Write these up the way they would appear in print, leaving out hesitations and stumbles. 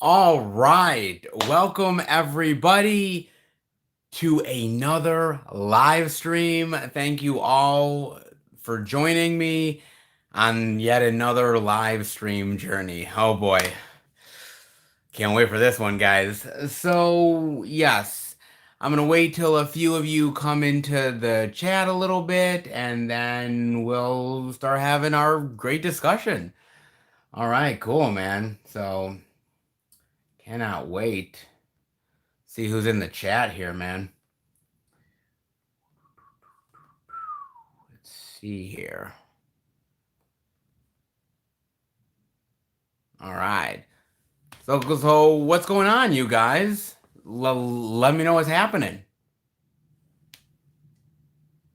All right. Welcome everybody to another live stream. Thank you all for joining me on yet another live stream journey. Oh boy. Can't wait for this one, guys. So, yes, I'm gonna wait till a few of you come into the chat a little bit and then we'll start having our great discussion. All right, cool, man. So, cannot wait. See who's in the chat here, man. Let's see here. All right. So what's going on, you guys? Let me know what's happening.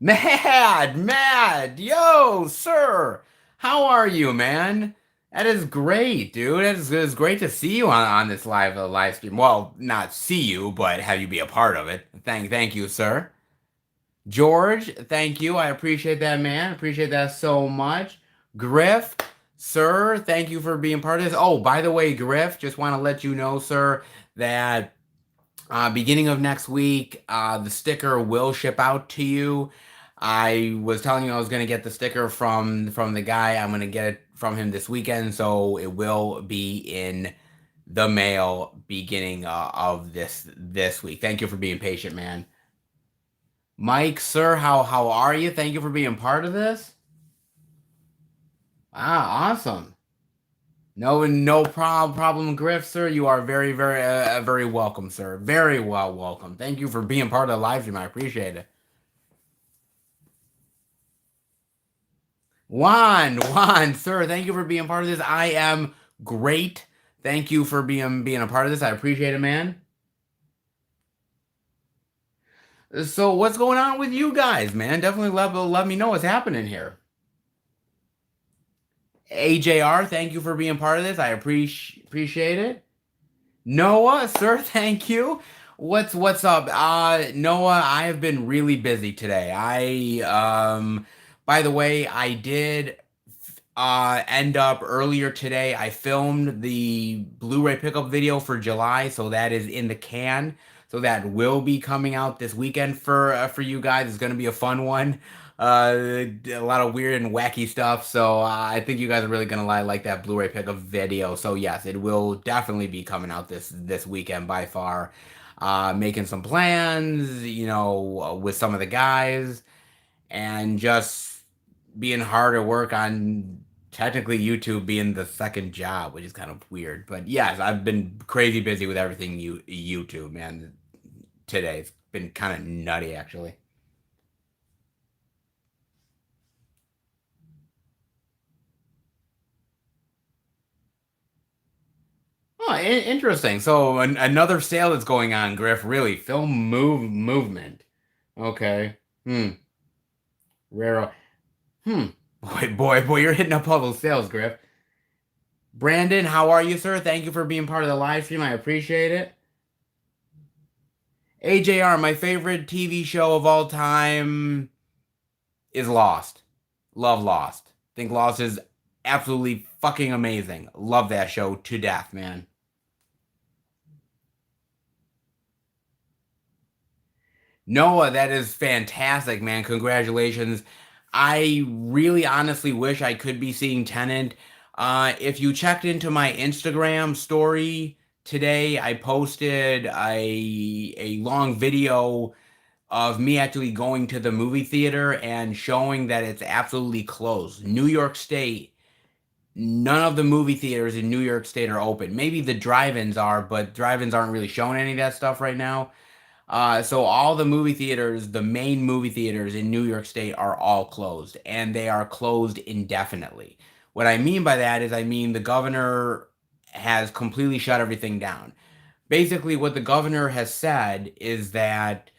Mad, yo, sir. How are you, man? That is great, dude. It's great to see you on this live stream. Well, not see you, but have you be a part of it. Thank you, sir. George, thank you. I appreciate that, man. Appreciate that so much. Griff, sir, thank you for being part of this. Oh, by the way, Griff, just want to let you know, sir, that beginning of next week, the sticker will ship out to you. I was telling you I was going to get the sticker from the guy. I'm going to get it from him this weekend, so it will be in the mail beginning of this week. Thank you for being patient, man. Mike, sir, how are you? Thank you for being part of this. Ah, awesome. No problem, Griff, sir. You are very welcome, sir. Very well welcome. Thank you for being part of the live stream. I appreciate it. Juan, sir, thank you for being part of this. I am great. Thank you for being a part of this. I appreciate it, man. So what's going on with you guys, man? Definitely let me know what's happening here. AJR, thank you for being part of this. I appreciate it. Noah, sir, thank you. What's up? Noah, I have been really busy today. By the way, I did end up earlier today. I filmed the Blu-ray pickup video for July, so that is in the can. So that will be coming out this weekend for you guys. It's gonna be a fun one. A lot of weird and wacky stuff. So I think you guys are really gonna like that Blu-ray pickup video. So yes, it will definitely be coming out this weekend by far. Making some plans, with some of the guys, and just being hard at work on technically YouTube being the second job, which is kind of weird. But yes, I've been crazy busy with everything YouTube, man. Today it's been kind of nutty, actually. Oh, interesting. So another sale that's going on, Griff. Really, film movement. Okay. Hmm. Rare. Hmm. Boy, you're hitting up all those sales, Griff. Brandon, how are you, sir? Thank you for being part of the live stream. I appreciate it. AJR, my favorite TV show of all time is Lost. Love Lost. Think Lost is absolutely fucking amazing. Love that show to death, man. Noah, that is fantastic, man. Congratulations. I really honestly wish I could be seeing Tenant. If you checked into my Instagram story today, I posted a long video of me actually going to the movie theater and showing that it's absolutely closed. New York State, none of the movie theaters in New York State are open. Maybe the drive-ins are, but drive-ins aren't really showing any of that stuff right now. So all the movie theaters, the main movie theaters in New York State are all closed, and they are closed indefinitely. What I mean by that is I mean the governor has completely shut everything down. Basically, what the governor has said is that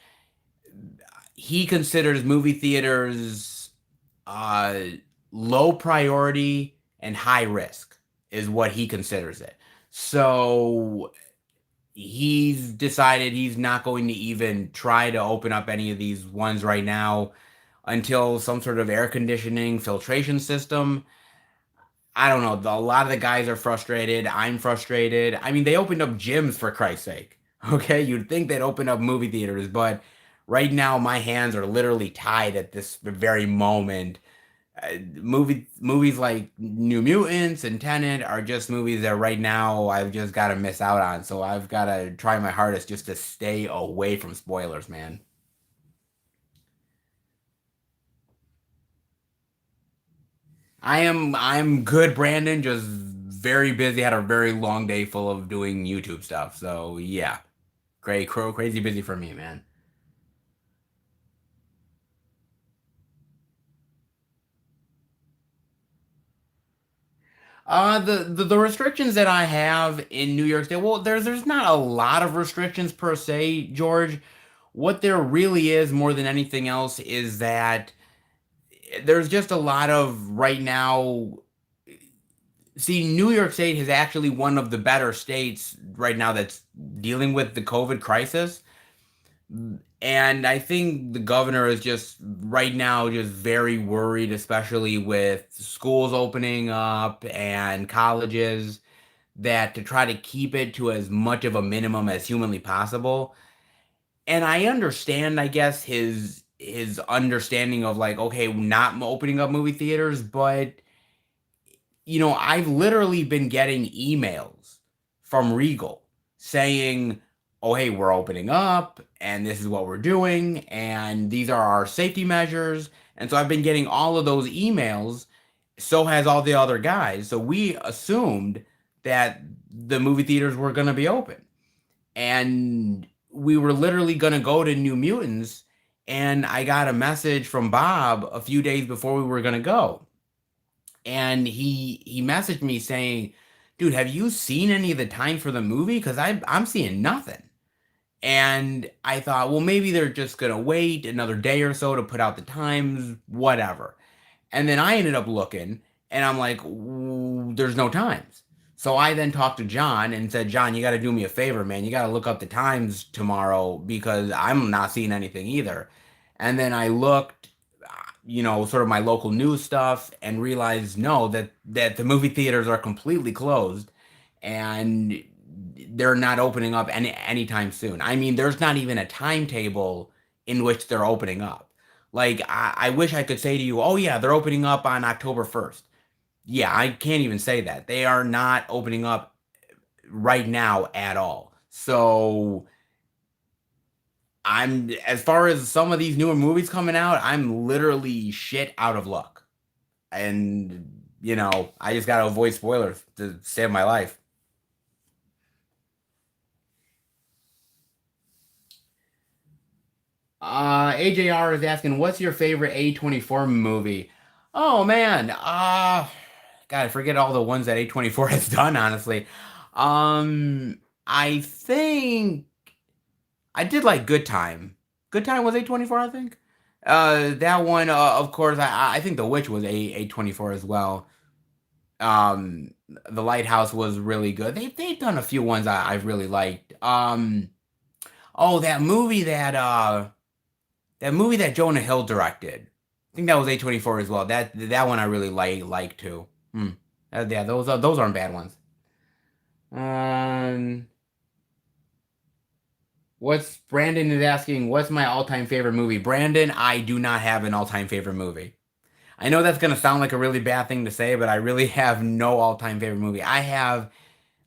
he considers movie theaters uh, low priority and high risk is what he considers it. So he's decided he's not going to even try to open up any of these ones right now until some sort of air conditioning filtration system. I don't know. A lot of the guys are frustrated. I'm frustrated. I mean, they opened up gyms for Christ's sake. Okay, you'd think they'd open up movie theaters, but right now my hands are literally tied at this very moment. Movies like New Mutants and Tenet are just movies that right now I've just got to miss out on. So I've got to try my hardest just to stay away from spoilers, man. I'm good, Brandon. Just very busy. Had a very long day full of doing YouTube stuff. So yeah, crazy busy for me, man. The restrictions that I have in New York State, well, there's not a lot of restrictions per se, George. What there really is more than anything else is that there's just a lot of right now. See, New York State is actually one of the better states right now that's dealing with the COVID crisis. And I think the governor is just right now just very worried, especially with schools opening up and colleges, that to try to keep it to as much of a minimum as humanly possible. And I understand, I guess, his understanding of like, okay, not opening up movie theaters, but I've literally been getting emails from Regal saying, oh, hey, we're opening up and this is what we're doing and these are our safety measures. And so I've been getting all of those emails. So has all the other guys. So we assumed that the movie theaters were going to be open. And we were literally going to go to New Mutants. And I got a message from Bob a few days before we were going to go, and he messaged me saying, "Dude, have you seen any of the time for the movie? Because I'm seeing nothing." And I thought, well, maybe they're just gonna wait another day or so to put out the times, whatever. And then I ended up looking, and I'm like, there's no times. So I then talked to John and said, John, you got to do me a favor, man. You got to look up the times tomorrow because I'm not seeing anything either. And then I looked, sort of my local news stuff and realized no, that the movie theaters are completely closed and they're not opening up anytime soon. I mean, there's not even a timetable in which they're opening up. Like I wish I could say to you, "Oh yeah, they're opening up on October 1st." Yeah, I can't even say that. They are not opening up right now at all. So, I'm as far as some of these newer movies coming out, I'm literally shit out of luck. And I just got to avoid spoilers to save my life. AJR is asking, "What's your favorite A24 movie?" Oh man, God, I forget all the ones that A24 has done. Honestly, I think I did like Good Time. Good Time was A24, I think. That one, of course, I think The Witch was A24 as well. Um, The Lighthouse was really good. They've done a few ones I've really liked. Oh, that movie that Jonah Hill directed. I think that was A24 as well. That one I really like too. Hmm. Yeah, those aren't bad ones. Um, what's Brandon is asking? What's my all-time favorite movie? Brandon, I do not have an all-time favorite movie. I know that's gonna sound like a really bad thing to say, but I really have no all-time favorite movie. I have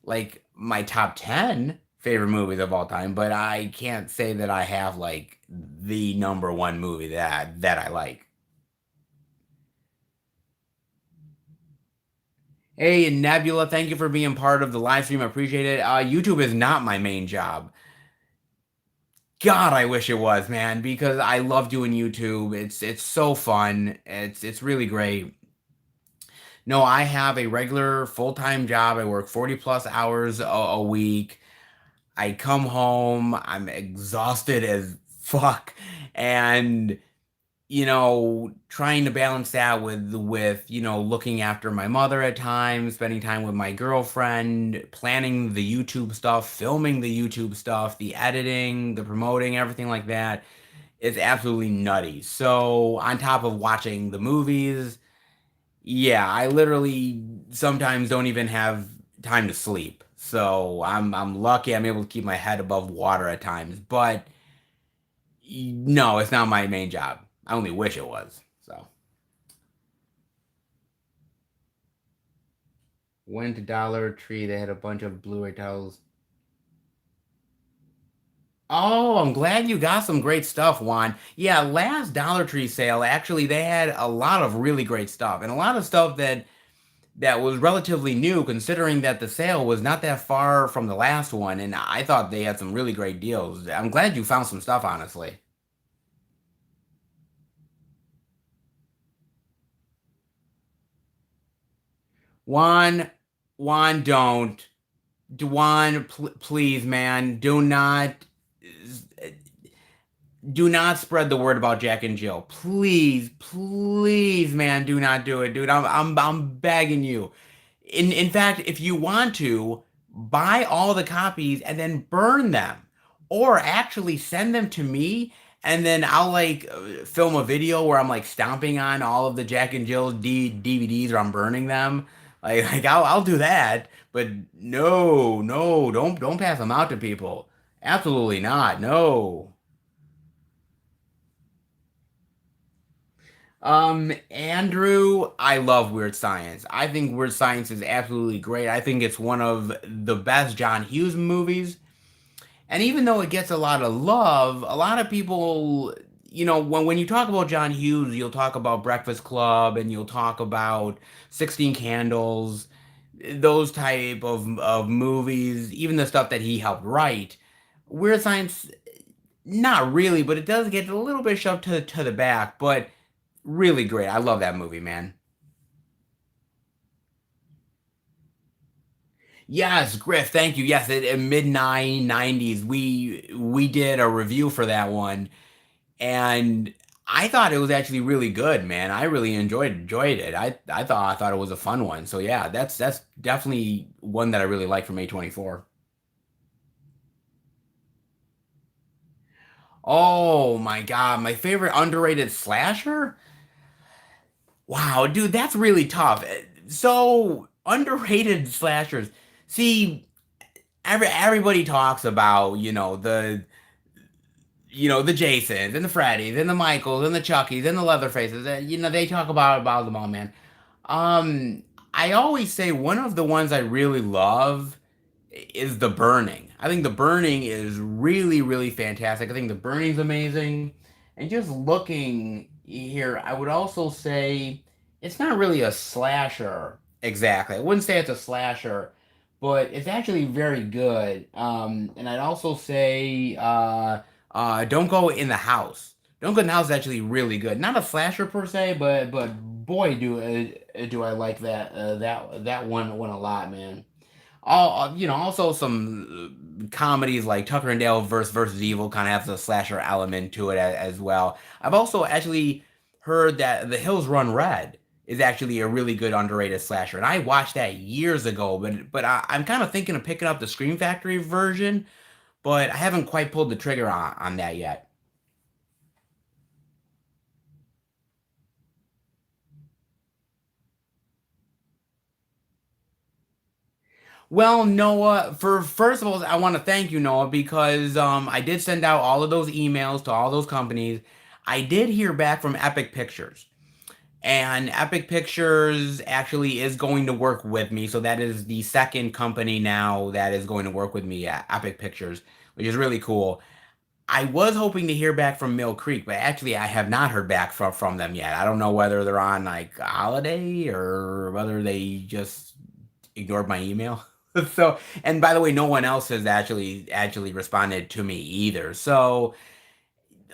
like my top 10 favorite movies of all time, but I can't say that I have like the number one movie that I like. Hey, Nebula, thank you for being part of the live stream. I appreciate it. YouTube is not my main job. God, I wish it was, man, because I love doing YouTube. It's so fun. It's really great. No, I have a regular full-time job. I work 40 plus hours a week. I come home, I'm exhausted as fuck, and trying to balance that with looking after my mother at times, spending time with my girlfriend, planning the YouTube stuff, filming the YouTube stuff, the editing, the promoting, everything like that is absolutely nutty. So, on top of watching the movies, Yeah, I literally sometimes don't even have time to sleep. So I'm lucky I'm able to keep my head above water at times. But no, it's not my main job. I only wish it was. So went to Dollar Tree. They had a bunch of Blu-ray titles. Oh, I'm glad you got some great stuff, Juan. Yeah, last Dollar Tree sale, actually, they had a lot of really great stuff and a lot of stuff that was relatively new, considering that the sale was not that far from the last one, and I thought they had some really great deals. I'm glad you found some stuff, honestly. Juan, Juan, don't. Juan, please, man, do not spread the word about Jack and Jill. Please, please, man, do not do it, dude. I'm begging you. In fact, if you want to, buy all the copies and then burn them, or actually send them to me, and then I'll film a video where I'm like stomping on all of the Jack and Jill DVDs, or I'm burning them. I'll do that, but no, no, don't pass them out to people. Absolutely not. No. Andrew, I love Weird Science. I think Weird Science is absolutely great. I think it's one of the best John Hughes movies. And even though it gets a lot of love, a lot of people, when you talk about John Hughes, you'll talk about Breakfast Club and you'll talk about 16 Candles, those type of movies, even the stuff that he helped write. Weird Science, not really, but it does get a little bit shoved to the back, but really great. I love that movie, man. Yes, Griff, thank you. Yes, in mid 90s, we did a review for that one, and I thought it was actually really good, man. I really enjoyed it. I thought it was a fun one. So yeah, that's definitely one that I really like from A24. Oh my God, my favorite underrated slasher? Wow, dude, that's really tough. So underrated slashers. See, everybody talks about, the Jasons and the Freddys and the Michaels and the Chuckies and the Leatherfaces. They talk about them all, man. Um, I always say one of the ones I really love is The Burning. I think The Burning is really, really fantastic. I think The Burning's amazing. And just looking here, I would also say it's not really a slasher exactly. I wouldn't say it's a slasher, but it's actually very good. And I'd also say Don't Go in the House. Don't Go in the House is actually really good. Not a slasher per se, but boy do I like that one a lot, man. Also some comedies like Tucker and Dale versus Evil kind of has a slasher element to it as well. I've also actually heard that The Hills Run Red is actually a really good underrated slasher, and I watched that years ago. But I'm kind of thinking of picking up the Scream Factory version, but I haven't quite pulled the trigger on that yet. Well, Noah, for first of all, I want to thank you, Noah, because I did send out all of those emails to all those companies. I did hear back from Epic Pictures, and Epic Pictures actually is going to work with me. So that is the second company now that is going to work with me at Epic Pictures, which is really cool. I was hoping to hear back from Mill Creek, but actually I have not heard back from them yet. I don't know whether they're on like holiday or whether they just ignored my email. So, and by the way, no one else has actually responded to me either. So,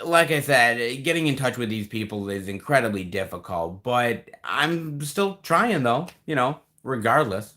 like I said, getting in touch with these people is incredibly difficult, but I'm still trying though, regardless.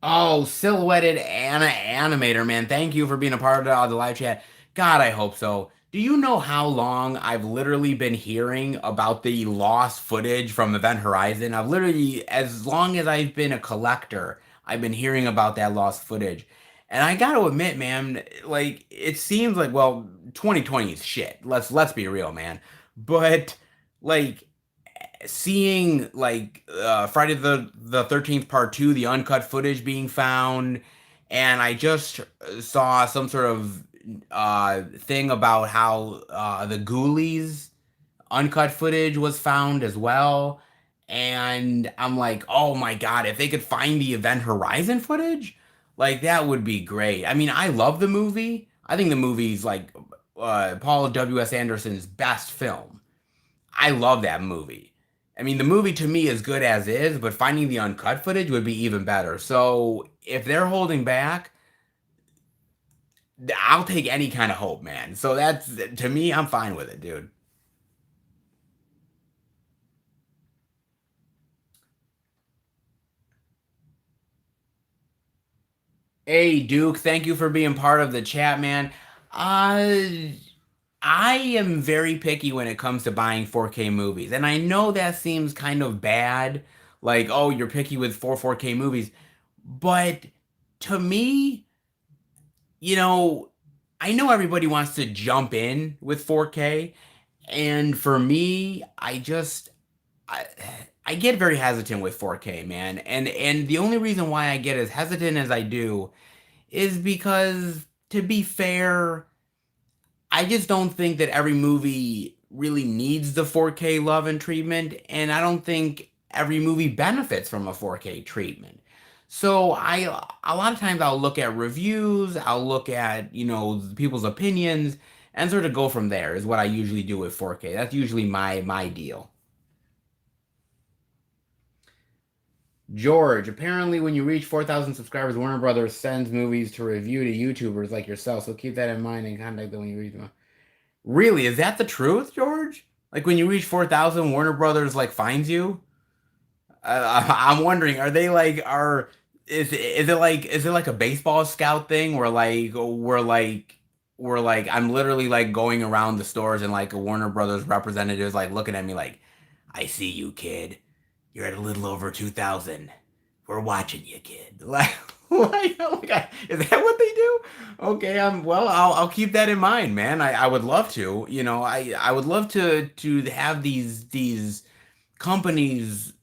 Oh, silhouetted animator, man. Thank you for being a part of the live chat. God, I hope so. Do you know how long I've literally been hearing about the lost footage from Event Horizon? As long as I've been a collector, I've been hearing about that lost footage. And I got to admit, man, like it seems like, well, 2020 is shit. Let's be real, man. But like seeing like Friday the 13th Part 2, the uncut footage being found, and I just saw some sort of thing about how the Ghoulies uncut footage was found as well. And I'm like, oh my God, if they could find the Event Horizon footage, like that would be great. I mean, I love the movie. I think the movie's like Paul W.S. Anderson's best film. I love that movie. I mean, the movie to me is good as is, but finding the uncut footage would be even better. So if they're holding back, I'll take any kind of hope, man. So that's to me, I'm fine with it, dude. Hey, Duke, thank you for being part of the chat, man. Uh, I am very picky when it comes to buying 4K movies, and I know that seems kind of bad, like, oh, you're picky with 4K movies, but to me, you know, I know everybody wants to jump in with 4K, and for me, I, I get very hesitant with 4K, man, and the only reason why I get as hesitant as I do is because, to be fair, I just don't think that every movie really needs the 4K love and treatment, and I don't think every movie benefits from a 4K treatment. So a lot of times I'll look at reviews, I'll look at, people's opinions and sort of go from there is what I usually do with 4K. That's usually my deal. George, apparently when you reach 4,000 subscribers, Warner Brothers sends movies to review to YouTubers like yourself. So keep that in mind and contact them when you reach them. Really? Is that the truth, George? Like when you reach 4,000, Warner Brothers like finds you? I'm wondering, are they like are is it like a baseball scout thing where we're like I'm literally like going around the stores and like a Warner Brothers representative is like looking at me like, I see you, kid. You're at a little over 2,000. We're watching you, kid. Is that what they do? Okay, well, I'll keep that in mind, man. I would love to. I would love to have these companies,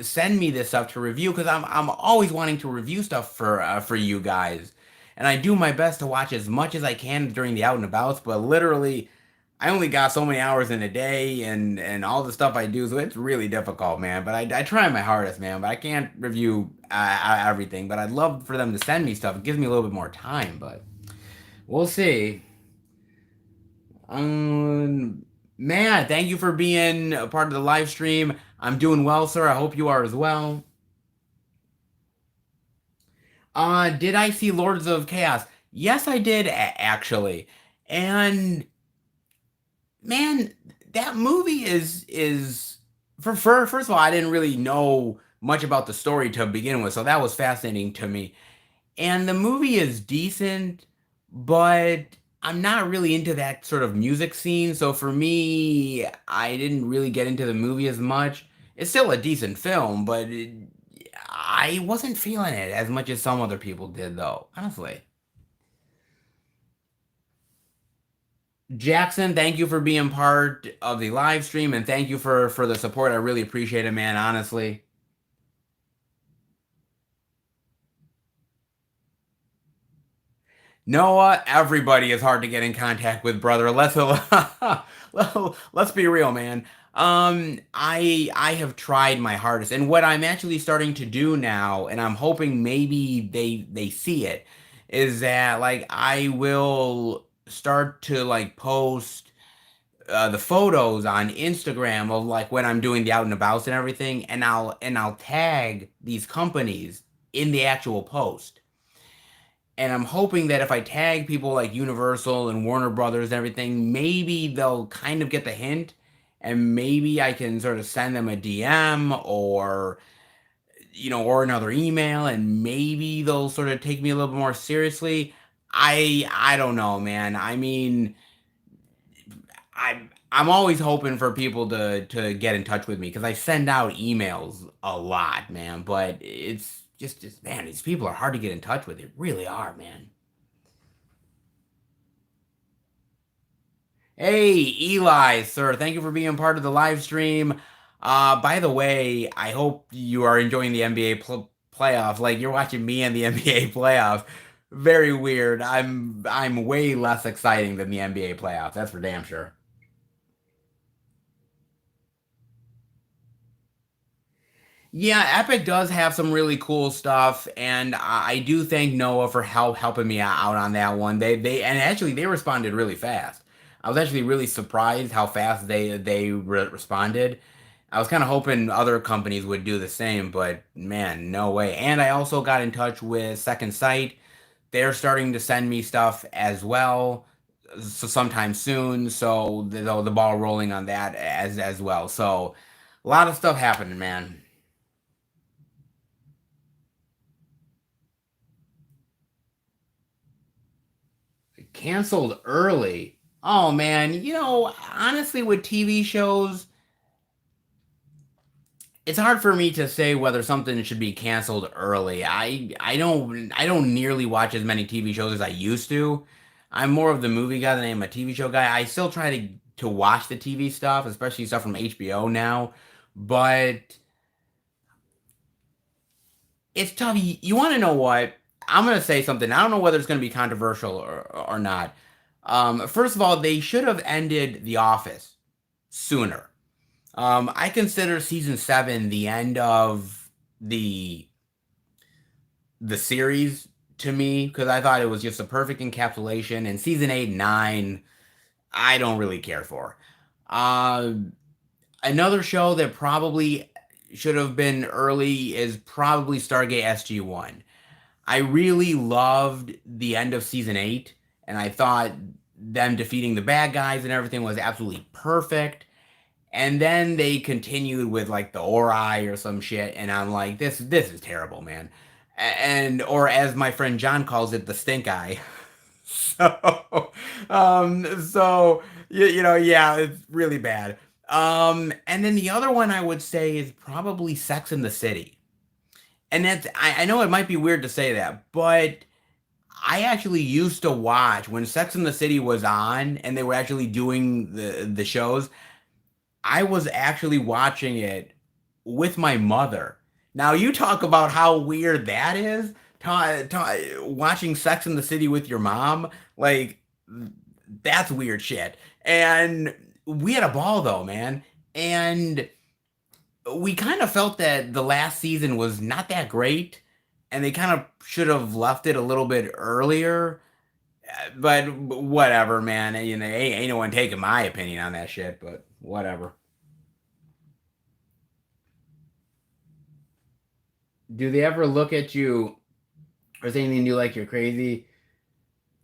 send me this stuff to review because I'm always wanting to review stuff for you guys, and I do my best to watch as much as I can during the out and abouts. But literally, I only got so many hours in a day, and all the stuff I do, so it's really difficult, man. But I try my hardest, man. But I can't review everything. But I'd love for them to send me stuff. It gives me a little bit more time, but we'll see. Um, Matt, thank you for being a part of the live stream. I'm doing well, sir. I hope you are as well. Did I see Lords of Chaos? Yes, I did actually. And man, that movie is for first of all, I didn't really know much about the story to begin with, so that was fascinating to me. And the movie is decent, but I'm not really into that sort of music scene. So for me, I didn't really get into the movie as much. It's still a decent film, but I wasn't feeling it as much as some other people did, though, honestly. Jackson, thank you for being part of the live stream and thank you for the support. I really appreciate it, man, honestly. Noah, everybody is hard to get in contact with, brother. Let's be real, man. I have tried my hardest, and what I'm actually starting to do now, and I'm hoping maybe they see it, is that like I will start to like post the photos on Instagram of like when I'm doing the out and abouts and everything, and I'll tag these companies in the actual post. And I'm hoping that if I tag people like Universal and Warner Brothers and everything, maybe they'll kind of get the hint and maybe I can sort of send them a DM or another email and maybe they'll sort of take me a little bit more seriously. I don't know, man. I mean, I'm always hoping for people to get in touch with me because I send out emails a lot, man. But it's just man, these people are hard to get in touch with. They really are, man. Hey, Eli, sir, thank you for being part of the live stream. By the way, I hope you are enjoying the NBA playoffs. Like you're watching me in the NBA playoffs. Very weird. I'm way less exciting than the NBA playoffs. That's for damn sure. Yeah, Epic does have some really cool stuff, and I do thank Noah for helping me out on that one. They and actually they responded really fast. I was actually really surprised how fast they responded. I was kind of hoping other companies would do the same, but man, no way. And I also got in touch with Second Sight. They're starting to send me stuff as well, so sometime soon. So the ball rolling on that as well. So a lot of stuff happening, man. Canceled early. Oh man, honestly, with TV shows, it's hard for me to say whether something should be canceled early. I don't nearly watch as many TV shows as I used to. I'm more of the movie guy than I am a TV show guy. I still try to watch the TV stuff, especially stuff from HBO now, but it's tough. You want to know what? I'm gonna say something. I don't know whether it's gonna be controversial or not. First of all, they should have ended The Office sooner. I consider season seven the end of the the series to me because I thought it was just a perfect encapsulation. And season eight and nine, I don't really care for. Uh, Another show that probably should have been early is probably Stargate SG1. I really loved the end of season eight, and I thought them defeating the bad guys and everything was absolutely perfect. And then they continued with like the Ori or some shit, and I'm like, this is terrible, man. And or as my friend John calls it, the stink eye. So yeah, it's really bad. And then the other one I would say is probably Sex in the City. And I know it might be weird to say that, but I actually used to watch when Sex in the City was on and they were actually doing the shows. I was actually watching it with my mother. Now you talk about how weird that is. Watching Sex in the City with your mom, like that's weird shit. And we had a ball though, man. And we kind of felt that the last season was not that great, and they kind of should have left it a little bit earlier. But whatever, man. Ain't no one taking my opinion on that shit. But whatever. Do they ever look at you or say anything to you like you're crazy?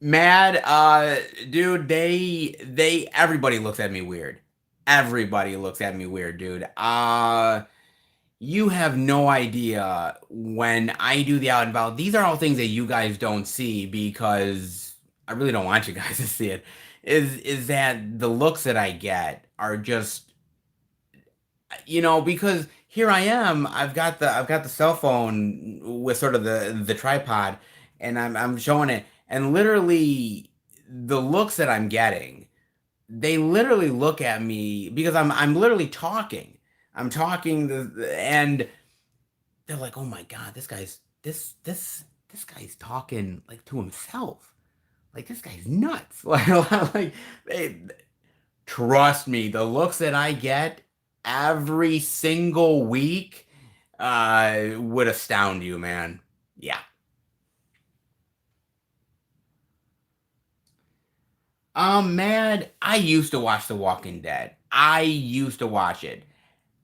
Mad, dude, they everybody looks at me weird. Everybody looks at me weird, dude. You have no idea when I do the out and about. These are all things that you guys don't see because I really don't want you guys to see it. Is that the looks that I get are just because here I am. I've got the cell phone with sort of the tripod, and I'm showing it, and literally the looks that I'm getting, they literally look at me because I'm literally talking. I'm talking and they're like, "Oh my God, this guy's talking like to himself. Like this guy's nuts." Like they, trust me, the looks that I get every single week would astound you, man. Yeah. I'm mad. I used to watch The Walking Dead. I used to watch it.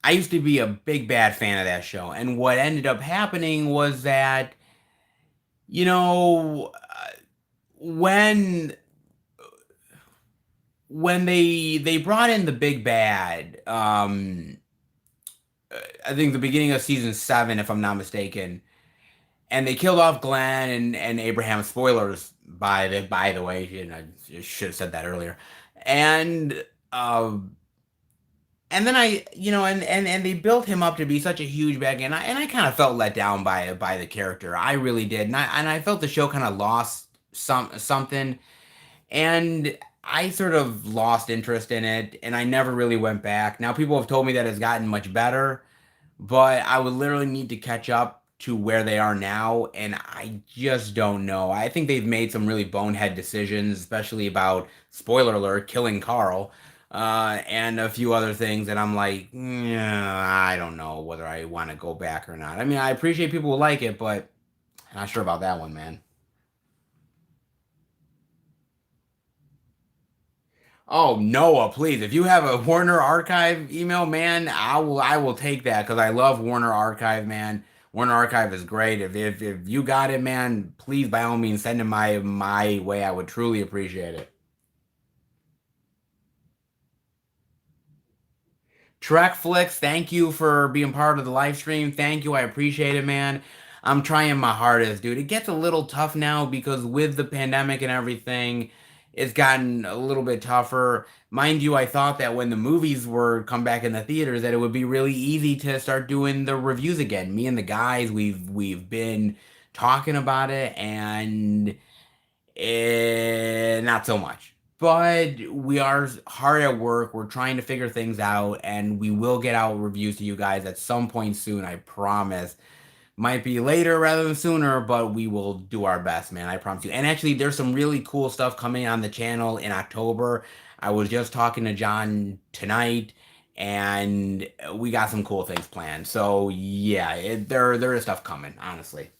I used to be a big bad fan of that show. And what ended up happening was that, you know, when when they brought in the big bad, I think the beginning of season seven, if I'm not mistaken, and they killed off Glenn and Abraham. Spoilers, by the way, I should have said that earlier. And uh, and then and they built him up to be such a huge bag, and I kind of felt let down by the character. I really did, and I felt the show kind of lost something, and I sort of lost interest in it, and I never really went back. Now people have told me that it's gotten much better, but I would literally need to catch up to where they are now, and I just don't know. I think they've made some really bonehead decisions, especially about, spoiler alert, killing Carl, and a few other things, and I'm like, yeah, I don't know whether I want to go back or not. I mean, I appreciate people who like it, but I'm not sure about that one, man. Oh, Noah, please. If you have a Warner Archive email, man, I will take that because I love Warner Archive, man. Warner Archive is great. If you got it, man, please by all means send it my way. I would truly appreciate it. Trek Flicks, thank you for being part of the live stream. Thank you. I appreciate it, man. I'm trying my hardest, dude. It gets a little tough now because with the pandemic and everything, it's gotten a little bit tougher. Mind you, I thought that when the movies were come back in the theaters that it would be really easy to start doing the reviews again. Me and the guys, we've been talking about it and not so much. But we are hard at work. We're trying to figure things out, and we will get out reviews to you guys at some point soon. I promise. Might be later rather than sooner, but we will do our best, man. I promise you. And actually, there's some really cool stuff coming on the channel in October. I was just talking to John tonight, and we got some cool things planned. So yeah, there is stuff coming. Honestly.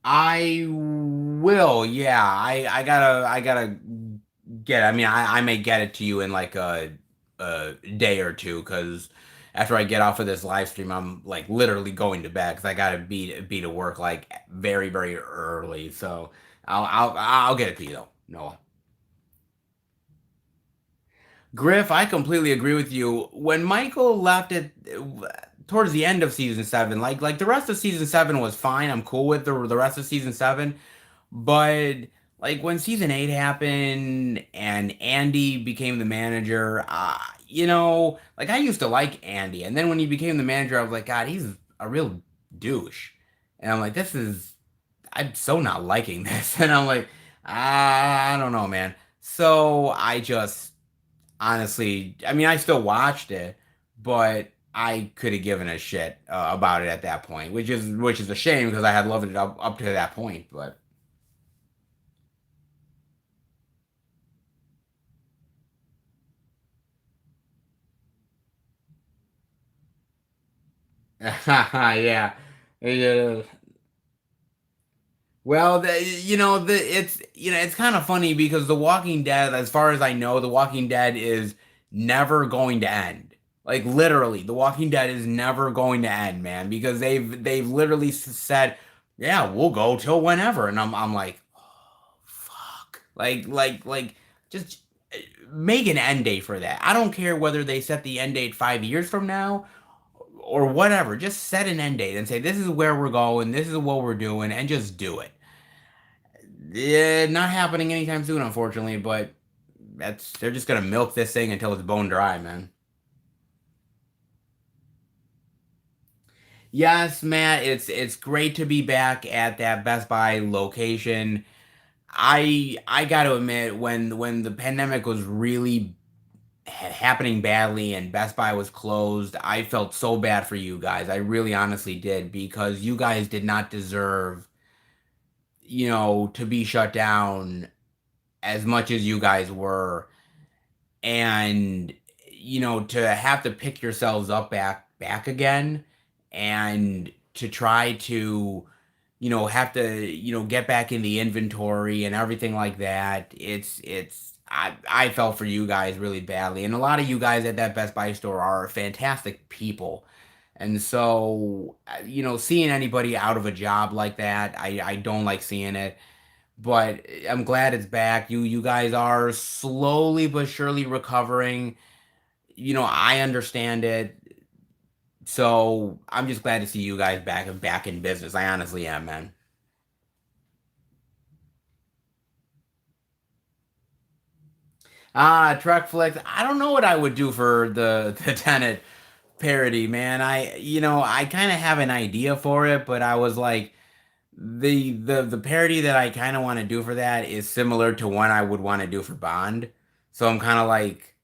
I will, yeah. I gotta get. I mean, I may get it to you in like a day or two, because after I get off of this live stream, I'm like literally going to bed because I gotta be to work like very early. So I'll get it to you though. Noah. Griff, I completely agree with you. When Michael left it towards the end of season seven, like the rest of season seven was fine. I'm cool with the rest of season seven. But like when season eight happened and Andy became the manager, like I used to like Andy, and then when he became the manager, I was like, God, he's a real douche, and I'm like, I'm so not liking this, and I'm like, I don't know, man. So I just honestly, I mean, I still watched it, but I could have given a shit about it at that point, which is a shame because I had loved it up to that point, but. Yeah. Yeah. Well, it's kind of funny because The Walking Dead, as far as I know, The Walking Dead is never going to end. Like literally, The Walking Dead is never going to end, man, because they've literally said, "Yeah, we'll go till whenever," and I'm like, oh, fuck, just make an end date for that. I don't care whether they set the end date 5 years from now or whatever. Just set an end date and say this is where we're going, this is what we're doing, and just do it. Yeah, not happening anytime soon, unfortunately. But they're just gonna milk this thing until it's bone dry, man. Yes, Matt, it's great to be back at that Best Buy location. I got to admit, when the pandemic was really happening badly and Best Buy was closed, I felt so bad for you guys. I really honestly did because you guys did not deserve, to be shut down as much as you guys were, and to have to pick yourselves up back again, and to try to have to get back in the inventory and everything like that. I felt for you guys really badly, and a lot of you guys at that Best Buy store are fantastic people. And so, seeing anybody out of a job like that, I don't like seeing it, but I'm glad it's back. You guys are slowly but surely recovering. I understand it. So I'm just glad to see you guys back in business. I honestly am, man. Truck flicks. I don't know what I would do for the Tenet parody, man. I kind of have an idea for it, but I was like, the parody that I kind of want to do for that is similar to one I would want to do for Bond. So I'm kind of like,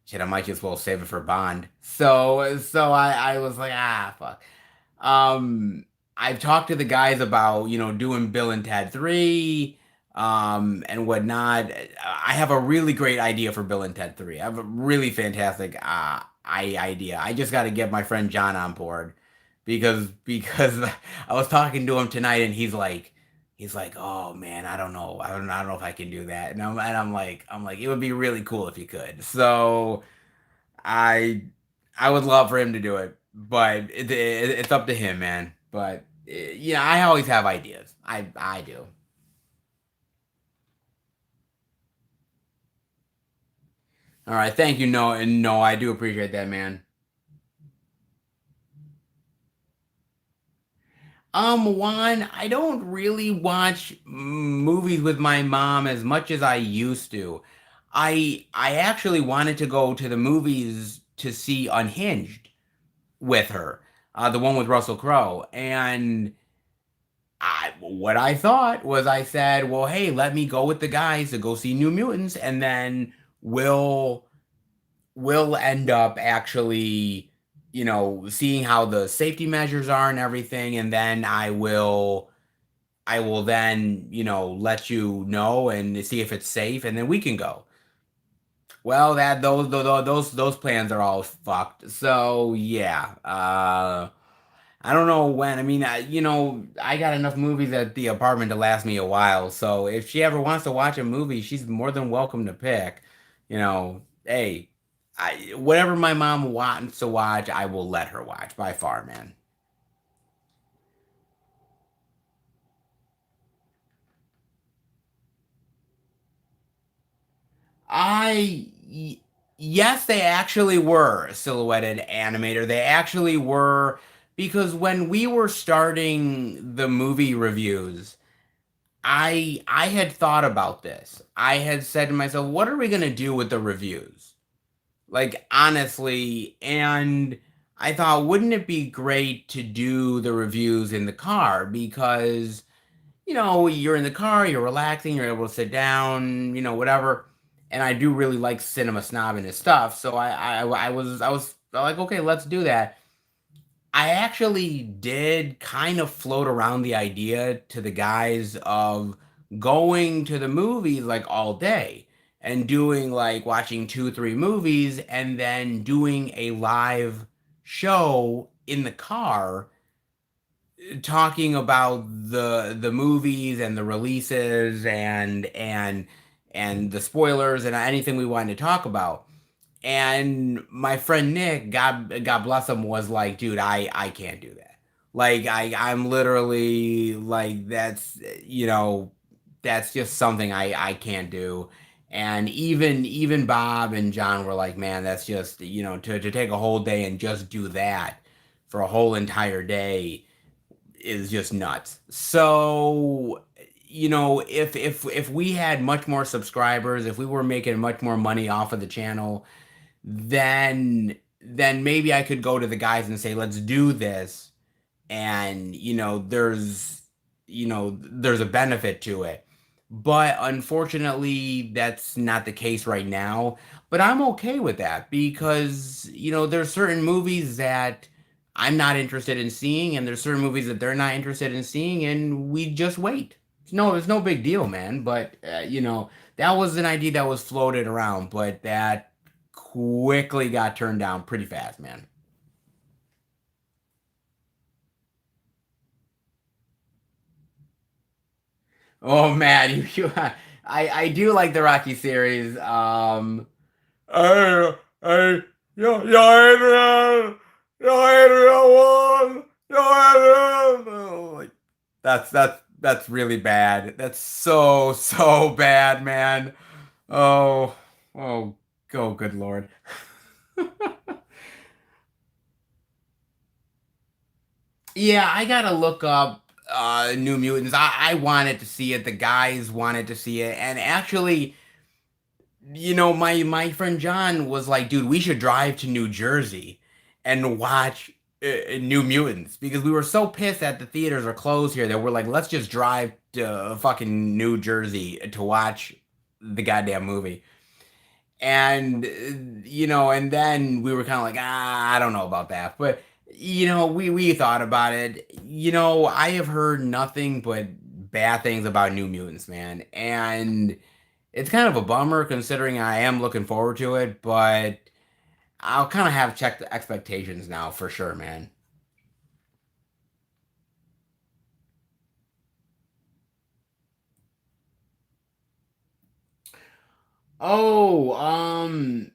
shit, I might just well save it for Bond. So I was like, fuck. Um, I've talked to the guys about, doing Bill and Ted 3, and whatnot. I have a really great idea for Bill and Ted 3. I have a really fantastic idea. I just got to get my friend John on board because I was talking to him tonight and he's like, "Oh man, I don't know. I don't know if I can do that." And I'm like, it would be really cool if you could. So, I I would love for him to do it, but it's up to him, man. But yeah, I always have ideas. I do. All right, thank you. No, and no, I do appreciate that, man. Juan, I don't really watch movies with my mom as much as I used to. I actually wanted to go to the movies to see Unhinged with her, the one with Russell Crowe, and what I thought was I said, well, hey, let me go with the guys to go see New Mutants, and then we'll we'll end up actually, seeing how the safety measures are and everything, and then I will then, let you know and see if it's safe, and then we can go. Well, that those plans are all fucked. So yeah, I don't know when. I mean, I got enough movies at the apartment to last me a while. So if she ever wants to watch a movie, she's more than welcome to pick. Hey, whatever my mom wants to watch, I will let her watch by far, man. I, y- yes, they actually were a silhouetted animator. They actually were because when we were starting the movie reviews, I had thought about this. I had said to myself, what are we gonna do with the reviews? Like honestly, and I thought, wouldn't it be great to do the reviews in the car because you're in the car, you're relaxing, you're able to sit down, whatever. And I do really like cinema snob and his stuff, so I was like, okay, let's do that. I actually did kind of float around the idea to the guys of going to the movies like all day and doing like watching two, three movies and then doing a live show in the car talking about the movies and the releases and the spoilers and anything we wanted to talk about. And my friend Nick, God bless him, was like, dude, I can't do that. Like I'm literally like that's just something I can't do. And even Bob and John were like, man, that's just to take a whole day and just do that for a whole entire day is just nuts. So if we had much more subscribers, if we were making much more money off of the channel, then maybe I could go to the guys and say, let's do this. And, there's a benefit to it. But unfortunately, that's not the case right now. But I'm okay with that because, there's certain movies that I'm not interested in seeing, and there's certain movies that they're not interested in seeing, and we just wait. No, it's no big deal, man. But, that was an idea that was floated around, but that quickly got turned down pretty fast, man. Oh man, I do like the Rocky series. I, yo, Adrian, yo, Adrian, one, yo, Adrian. Oh, like, that's really bad. That's so bad, man. Oh, oh, oh, good lord. Yeah, I gotta look up New Mutants. I wanted to see it. The guys wanted to see it, and actually, my friend John was like, dude, we should drive to New Jersey and watch New Mutants because we were so pissed that the theaters are closed here that we're like, let's just drive to fucking New Jersey to watch the goddamn movie. And and then we were kind of like, I don't know about that, but we thought about it. I have heard nothing but bad things about New Mutants, man, and it's kind of a bummer considering I am looking forward to it, but I'll kind of have checked the expectations now for sure, man. Oh,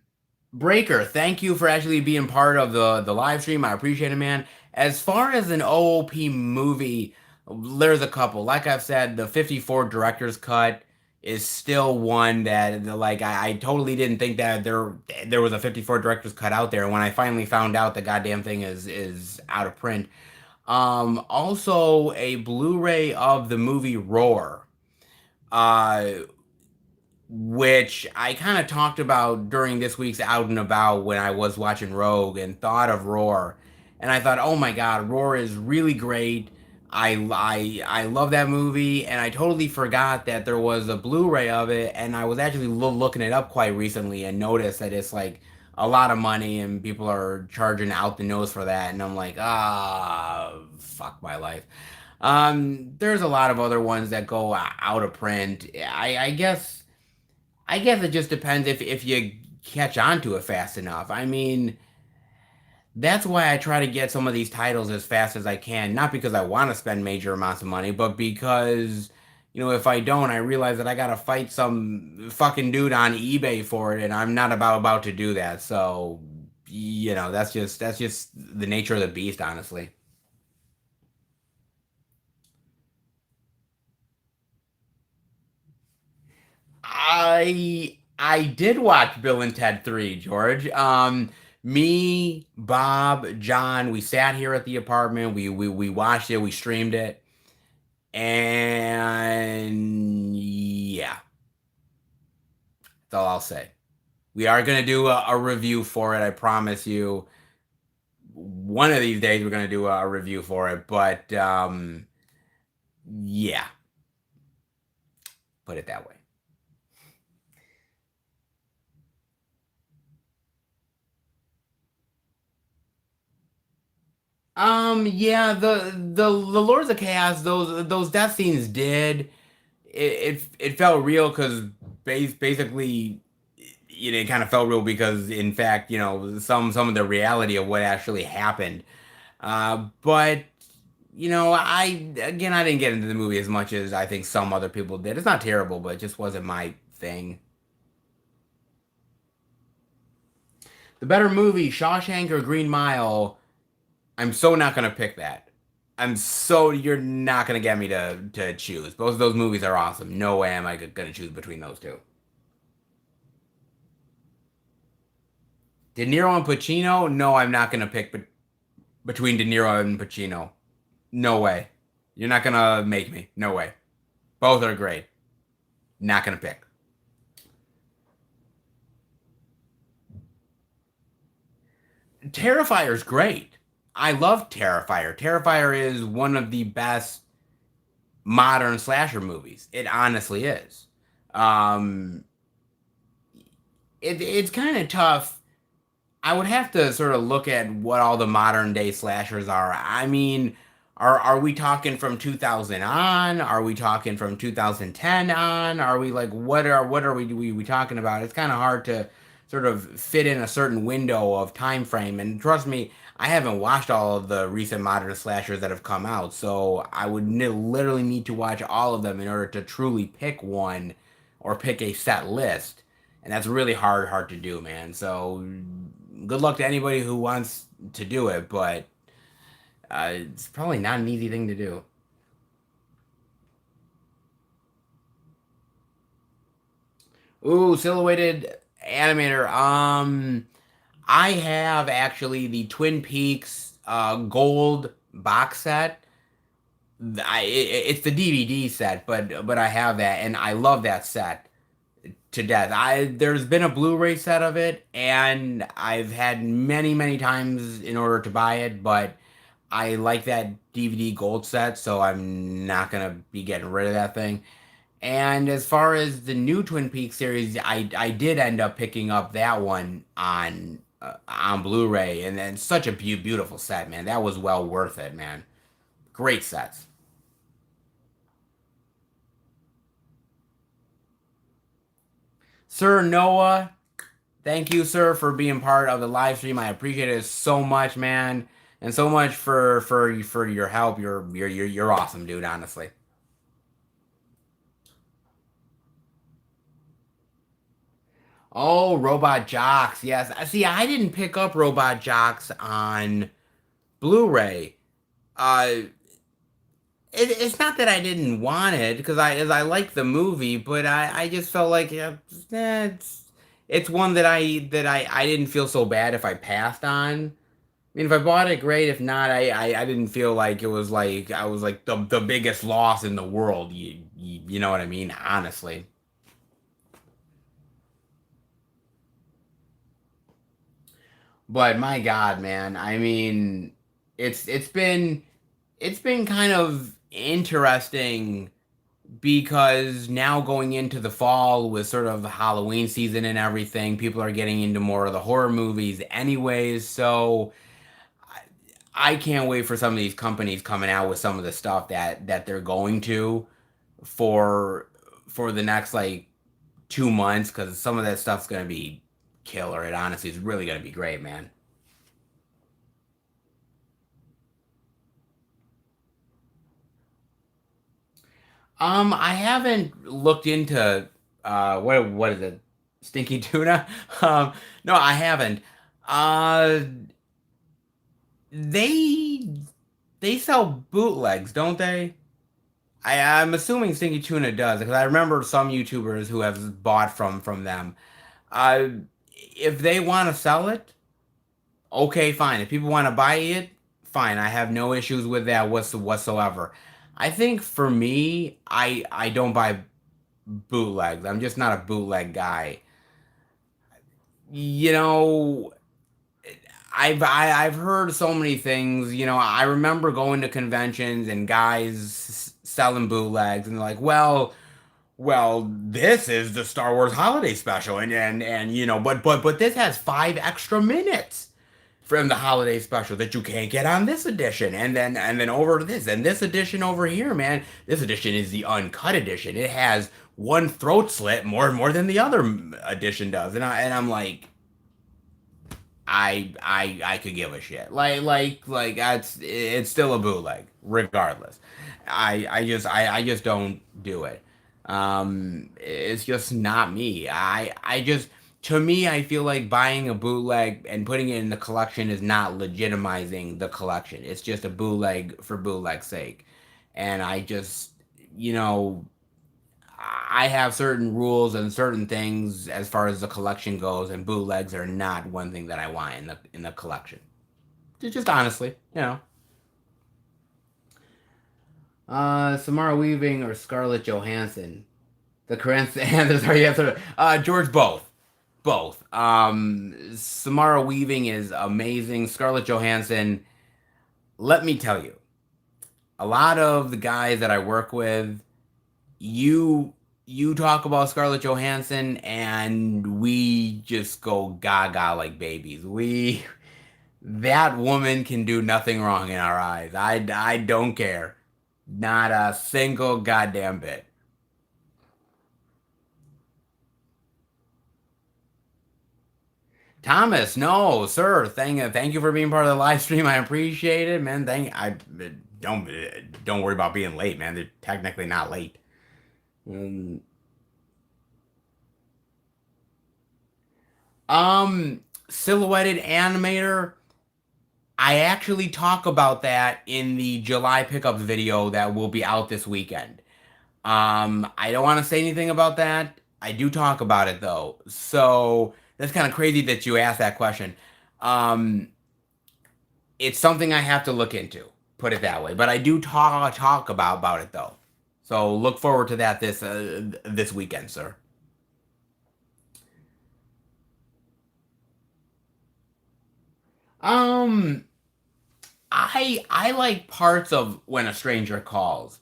Breaker, thank you for actually being part of the live stream. I appreciate it, man. As far as an OOP movie, there's a couple. Like I've said, the 54 director's cut is still one that like I totally didn't think that there was a 54 director's cut out there. And when I finally found out the goddamn thing is out of print. Also a Blu-ray of the movie Roar. Uh, which I kind of talked about during this week's Out and About when I was watching Rogue and thought of Roar. And I thought, oh my God, Roar is really great. I love that movie, and I totally forgot that there was a Blu-ray of it, and I was actually looking it up quite recently and noticed that it's like a lot of money and people are charging out the nose for that, and I'm like, fuck my life. There's a lot of other ones that go out of print. I guess it just depends if you catch on to it fast enough. I mean, that's why I try to get some of these titles as fast as I can. Not because I want to spend major amounts of money, but because, if I don't, I realize that I gotta fight some fucking dude on eBay for it, and I'm not about to do that. So, that's just the nature of the beast, honestly. I did watch Bill and Ted 3, George. Me, Bob, John, we sat here at the apartment. We watched it, we streamed it, and yeah, that's all I'll say. We are gonna do a review for it, I promise you. One of these days we're gonna do a review for it, but yeah, put it that way. Yeah, the Lords of Chaos, those death scenes did it felt real because basically it kind of felt real because in fact some of the reality of what actually happened. But I didn't get into the movie as much as I think some other people did. It's not terrible, but it just wasn't my thing. The better movie, Shawshank or Green Mile. I'm so not gonna pick that. You're not gonna get me to choose. Both of those movies are awesome. No way am I gonna choose between those two. De Niro and Pacino? No, I'm not gonna pick between De Niro and Pacino. No way. You're not gonna make me. No way. Both are great. Not gonna pick. Terrifier's great. I love Terrifier. Terrifier is one of the best modern slasher movies. It honestly is. Um, it's kind of tough. I would have to sort of look at what all the modern day slashers are. I mean, are we talking from 2000 on? Are we talking from 2010 on? Are we like what are we talking about? It's kind of hard to sort of fit in a certain window of time frame. And trust me, I haven't watched all of the recent modern slashers that have come out, so I would literally need to watch all of them in order to truly pick one or pick a set list, and that's really hard to do, man. So good luck to anybody who wants to do it, but it's probably not an easy thing to do. Ooh, silhouetted animator. I have actually the Twin Peaks gold box set. It's the DVD set, but I have that, and I love that set. to death. There's been a Blu-ray set of it, and I've had many, many times in order to buy it, but I like that DVD gold set, so I'm not gonna be getting rid of that thing. And as far as the new Twin Peaks series, I did end up picking up that one on Blu-ray, and then such a beautiful set, man. That was well worth it, man. Great sets. Sir Noah, thank you, sir, for being part of the live stream. I appreciate it so much, man, and so much for your help. You're awesome, dude. Honestly. Oh, Robot Jocks. Yes. See, I didn't pick up Robot Jocks on Blu-ray. Uh, it's not that I didn't want it because I like the movie, but I just felt like it's one that I didn't feel so bad if I passed on. I mean, if I bought it, great. If not, I didn't feel like it was like I was like the biggest loss in the world. You know what I mean? Honestly. But my God, man, I mean, it's been kind of interesting because now going into the fall with sort of the Halloween season and everything, people are getting into more of the horror movies anyways. So I can't wait for some of these companies coming out with some of the stuff that they're going to for the next like 2 months because some of that stuff's gonna be killer. It honestly is really gonna be great, man. I haven't looked into what is it? Stinky tuna? Um, no, I haven't. Uh, they they sell bootlegs, don't they? I'm assuming Stinky Tuna does because I remember some YouTubers who have bought from them. Uh, if they want to sell it, okay, fine. If people want to buy it, fine. I have no issues with that whatsoever. I think for me, I don't buy bootlegs. I'm just not a bootleg guy. You know, I've heard so many things. You know, I remember going to conventions and guys selling bootlegs, and they're like, well, this is the Star Wars Holiday Special, and you know, but this has 5 extra minutes from the holiday special that you can't get on this edition, and then over to this and this edition over here, man. This edition is the uncut edition. It has one throat slit more than the other edition does, and I'm like, I could give a shit. Like it's still a bootleg, regardless. I just don't do it. It's just not me. I just to me I feel like buying a bootleg and putting it in the collection is not legitimizing the collection. It's just a bootleg for bootleg's sake. And I just you know I have certain rules and certain things as far as the collection goes, and bootlegs are not one thing that I want in the collection. Just honestly, you know. Samara Weaving or Scarlett Johansson? The correct answer yes, sir. George, both. Both. Samara Weaving is amazing. Scarlett Johansson, let me tell you, a lot of the guys that I work with, you you talk about Scarlett Johansson and we just go gaga like babies. We that woman can do nothing wrong in our eyes. I don't care. Not a single goddamn bit. Thomas, no, sir. Thank you for being part of the live stream. I appreciate it, man. Don't don't worry about being late, man. They're technically not late. Um, Silhouetted animator. I actually talk about that in the July pickup video that will be out this weekend. I don't want to say anything about that. I do talk about it though. So that's kind of crazy that you asked that question. Um, it's something I have to look into. Put it that way. But I do talk about it though. So look forward to that this weekend, sir. Um, I like parts of When a Stranger Calls.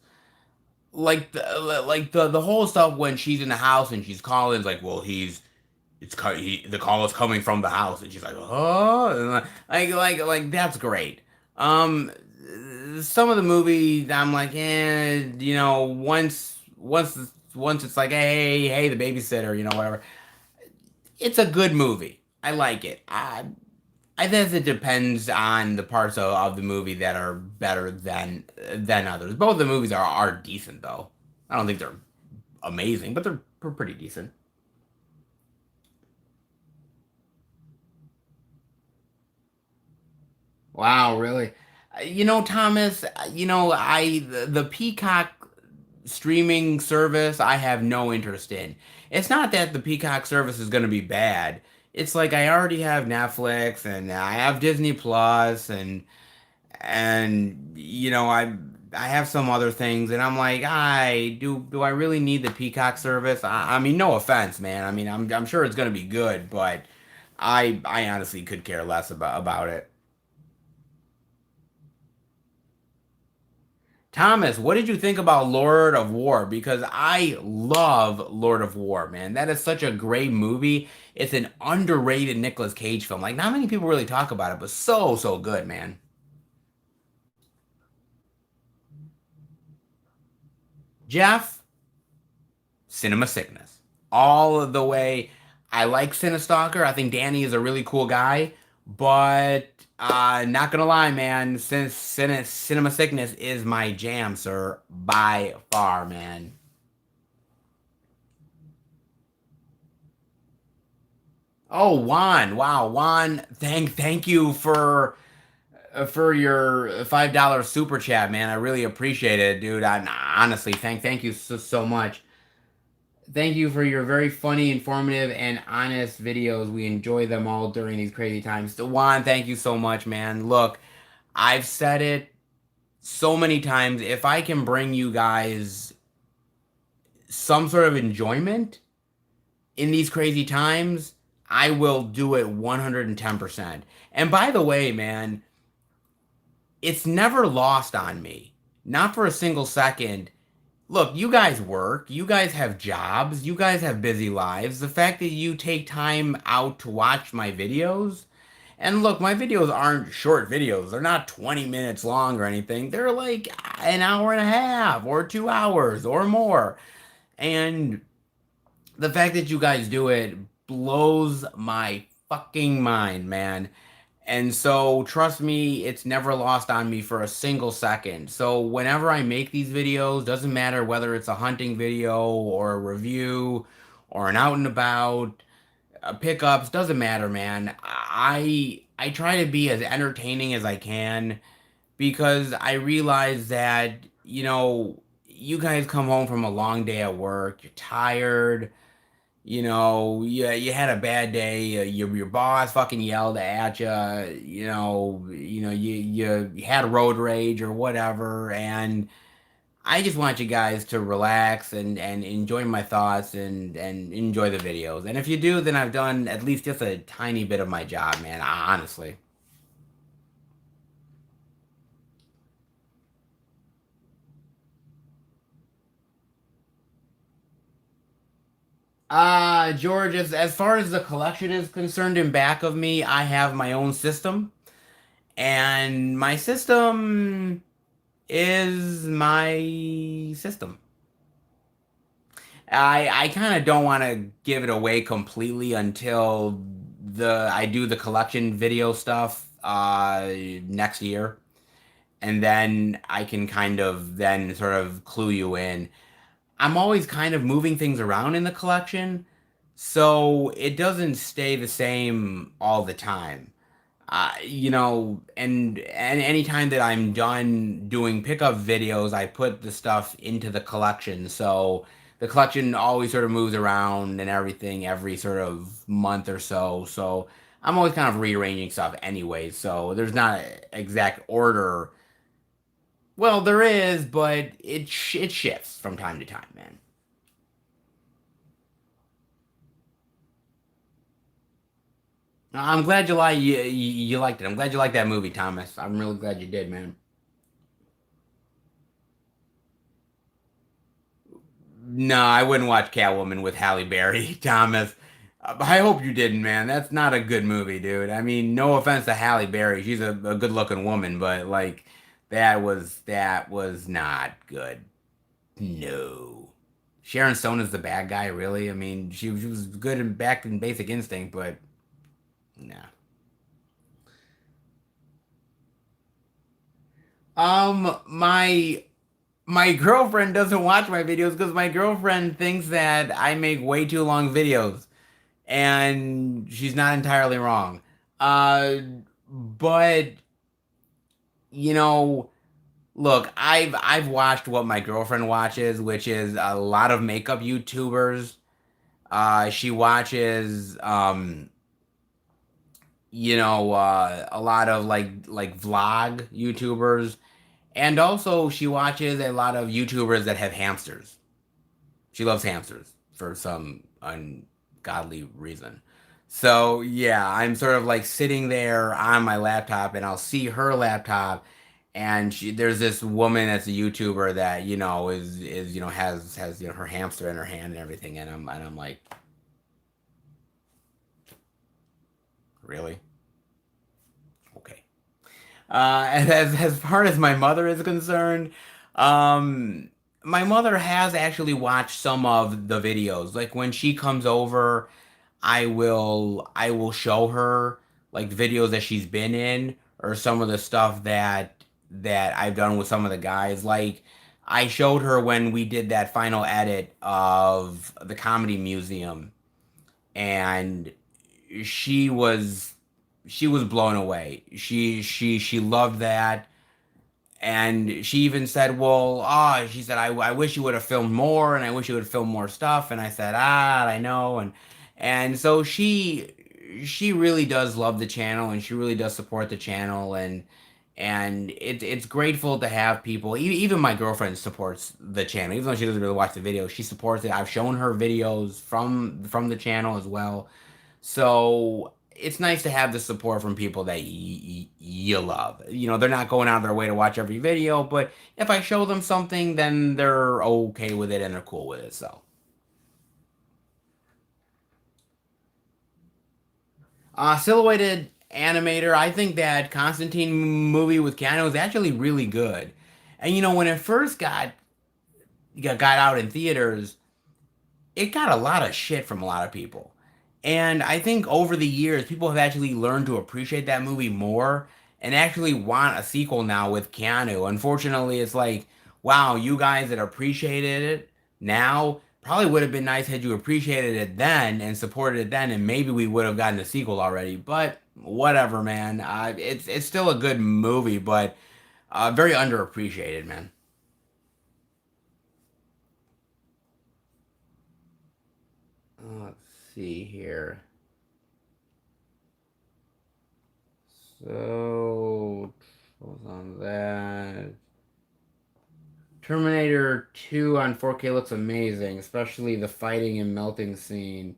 Like the whole stuff when she's in the house and she's calling, it's like, well, the call is coming from the house, and she's like, oh, and like that's great. Um, some of the movies I'm like, once it's like, hey, the babysitter, whatever. It's a good movie. I like it. I guess it depends on the parts of the movie that are better than others. Both the movies are decent though. I don't think they're amazing, but they're pretty decent. Wow, really? Thomas, the Peacock streaming service I have no interest in. It's not that the Peacock service is going to be bad. It's like I already have Netflix and I have Disney Plus and I have some other things and I'm like, I really need the Peacock service? I mean, no offense, man. I mean, I'm sure it's going to be good, but I honestly could care less about it. Thomas, what did you think about Lord of War? Because I love Lord of War, man. That is such a great movie. It's an underrated Nicolas Cage film. Like, not many people really talk about it, but so good, man. Jeff, Cinema Sickness. All of the way. I like Cinestalker. I think Danny is a really cool guy, but not gonna lie, man. Since Cinema Sickness is my jam, sir, by far, man. Oh, Juan. Wow, Juan. Thank you for your $5 super chat, man. I really appreciate it, dude. Honestly, thank you so much. Thank you for your very funny, informative, and honest videos. We enjoy them all during these crazy times. So, Juan, thank you so much, man. Look, I've said it so many times. If I can bring you guys some sort of enjoyment in these crazy times, I will do it 110%. And by the way, man, it's never lost on me. Not for a single second. Look, you guys work, you guys have jobs, you guys have busy lives. The fact that you take time out to watch my videos, and look, my videos aren't short videos. They're not 20 minutes long or anything. They're like an hour and a half or 2 hours or more. And the fact that you guys do it blows my fucking mind, man. And so, trust me, it's never lost on me for a single second. So, whenever I make these videos, doesn't matter whether it's a hunting video or a review or an out and about, pickups, doesn't matter, man. I try to be as entertaining as I can because I realize that, you guys come home from a long day at work, you're tired, you had a bad day. Your boss fucking yelled at you. You had road rage or whatever, and I just want you guys to relax and enjoy my thoughts and enjoy the videos. And if you do, then I've done at least just a tiny bit of my job, man. Honestly. George, as far as the collection is concerned, in back of me, I have my own system, and my system is my system. I kind of don't want to give it away completely until the I do the collection video stuff next year, and then I can kind of then sort of clue you in. I'm always kind of moving things around in the collection, so it doesn't stay the same all the time. And anytime that I'm done doing pickup videos, I put the stuff into the collection. So the collection always sort of moves around and everything every sort of month or so. So I'm always kind of rearranging stuff anyway. So there's not an exact order. Well, there is, but it shifts from time to time, man. I'm glad you liked it. I'm glad you liked that movie, Thomas. I'm really glad you did, man. No, I wouldn't watch Catwoman with Halle Berry, Thomas. I hope you didn't, man. That's not a good movie, dude. I mean, no offense to Halle Berry. She's a good-looking woman, but like that was not good. No. Sharon Stone is the bad guy, really? I mean, she was good in back in Basic Instinct, but nah. My girlfriend doesn't watch my videos because my girlfriend thinks that I make way too long videos, and she's not entirely wrong. Uh, but you know, look, I've watched what my girlfriend watches, which is a lot of makeup YouTubers. She watches a lot of like vlog YouTubers, and also she watches a lot of YouTubers that have hamsters. She loves hamsters for some ungodly reason. So yeah, I'm sort of like sitting there on my laptop, and I'll see her laptop, and there's this woman that's a YouTuber that is has her hamster in her hand and everything, and I'm like, really? Okay. And as far as my mother is concerned, um, my mother has actually watched some of the videos. Like when she comes over, I will show her like the videos that she's been in, or some of the stuff that I've done with some of the guys. Like I showed her when we did that final edit of the Comedy Museum, and she was she was blown away. She loved that, and she even said, "Well, she said, I wish you would have filmed more, and I wish you would have filmed more stuff." And I said, I know, and so she really does love the channel, and she really does support the channel, and it's grateful to have people. Even my girlfriend supports the channel, even though she doesn't really watch the videos. She supports it. I've shown her videos from the channel as well, so it's nice to have the support from people that you love. They're not going out of their way to watch every video, but if I show them something, then they're okay with it and they're cool with it. So, silhouetted animator, I think that Constantine movie with Keanu is actually really good. And when it first got out in theaters, it got a lot of shit from a lot of people. And I think over the years, people have actually learned to appreciate that movie more and actually want a sequel now with Keanu. Unfortunately, it's like, wow, you guys that appreciated it now probably would have been nice had you appreciated it then and supported it then, and maybe we would have gotten a sequel already. But whatever, man. It's still a good movie, but very underappreciated, man. Let's see here. So, what was on that? Terminator 2 on 4K looks amazing, especially the fighting and melting scene.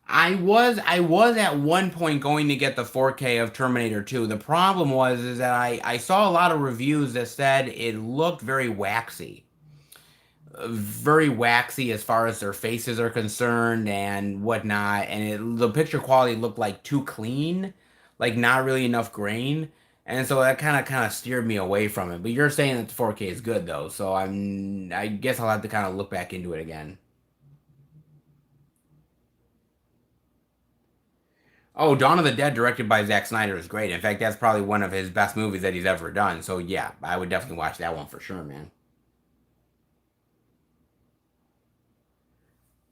I was at one point going to get the 4K of Terminator 2. The problem was is that I saw a lot of reviews that said it looked very waxy as far as their faces are concerned and whatnot, and the picture quality looked like too clean, like not really enough grain, and so that kind of steered me away from it. But you're saying that the 4K is good though, so I guess I'll have to kind of look back into it again. Oh, Dawn of the Dead, directed by Zack Snyder, is great. In fact, that's probably one of his best movies that he's ever done. So yeah, I would definitely watch that one for sure, man.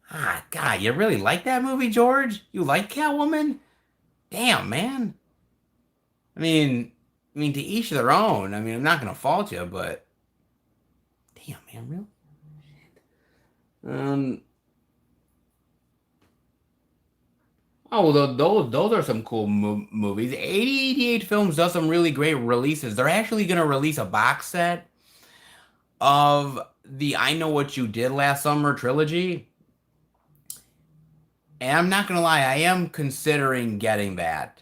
Ah, God, you really like that movie, George? You like Catwoman? Damn, man. I mean, to each their own. I mean, I'm not gonna fault you, but damn, man, really? Um. Oh, well, those are some cool movies. 8088 Films does some really great releases. They're actually gonna release a box set of the "I Know What You Did Last Summer" trilogy. And I'm not gonna lie, I am considering getting that.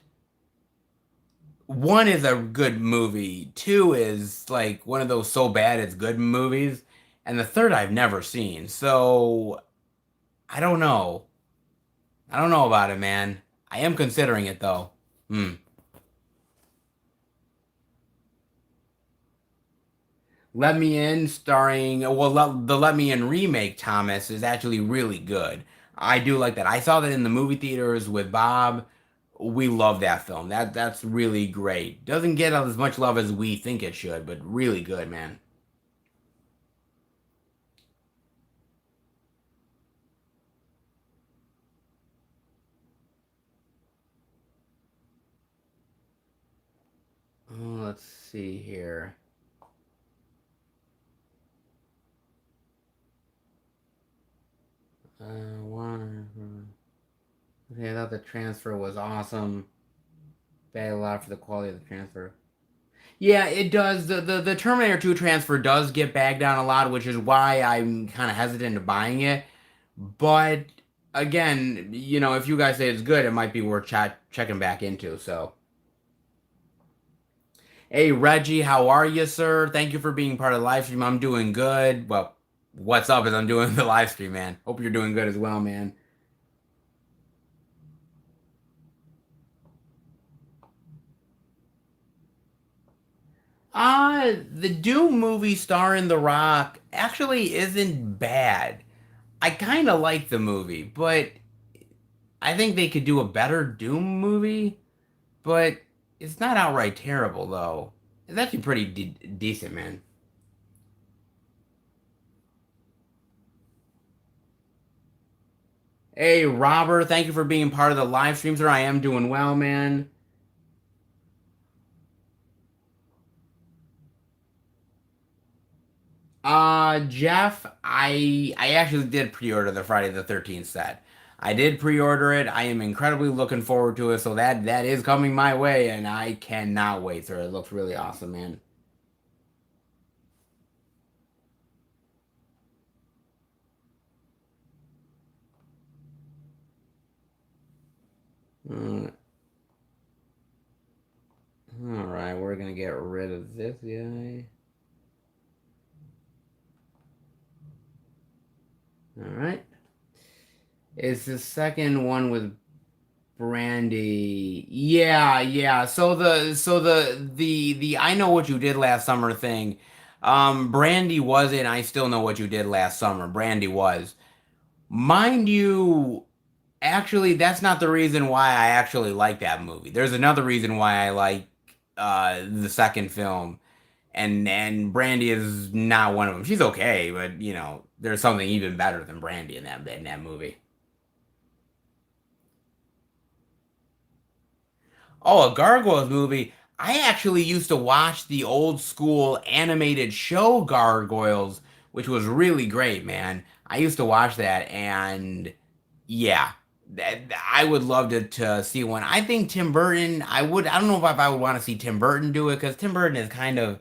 One is a good movie. Two is like one of those so bad it's good movies. And the third I've never seen. So I don't know. I don't know about it, man. I am considering it though. Hmm. Let Me In, starring the Let Me In remake, Thomas, is actually really good. I do like that. I saw that in the movie theaters with Bob. We love that film. That's really great. Doesn't get as much love as we think it should, but really good, man. Let's see here. One. Okay, I thought the transfer was awesome. Paid a lot for the quality of the transfer. Yeah, it does. The Terminator 2 transfer does get bagged down a lot, which is why I'm kind of hesitant to buying it. But again, if you guys say it's good, it might be worth checking back into. So, hey Reggie, how are you, sir? Thank you for being part of the live stream. I'm doing good. Well, what's up is I'm doing the live stream, man. Hope you're doing good as well, man. The Doom movie starring The Rock actually isn't bad. I kind of like the movie, but I think they could do a better Doom movie. But it's not outright terrible, though. It's actually pretty decent, man. Hey, Robert, thank you for being part of the live stream, sir. I am doing well, man. Jeff, I actually did pre-order the Friday the 13th set. I did pre-order it. I am incredibly looking forward to it. So that is coming my way, and I cannot wait, sir. It looks really awesome, man. Mm, all right, we're gonna get rid of this guy. All right. It's the second one with Brandy. Yeah, yeah. So the I know what you did last summer thing. Brandy was in I still know what you did last summer. Brandy was. Mind you, actually that's not the reason why I actually like that movie. There's another reason why I like the second film. And Brandy is not one of them. She's okay, but there's something even better than Brandy in that movie. Oh, a Gargoyles movie. I actually used to watch the old school animated show Gargoyles, which was really great, man. I used to watch that, and yeah, I would love to see one. I think Tim Burton, I would, I don't know if I would want to see Tim Burton do it because Tim Burton is kind of,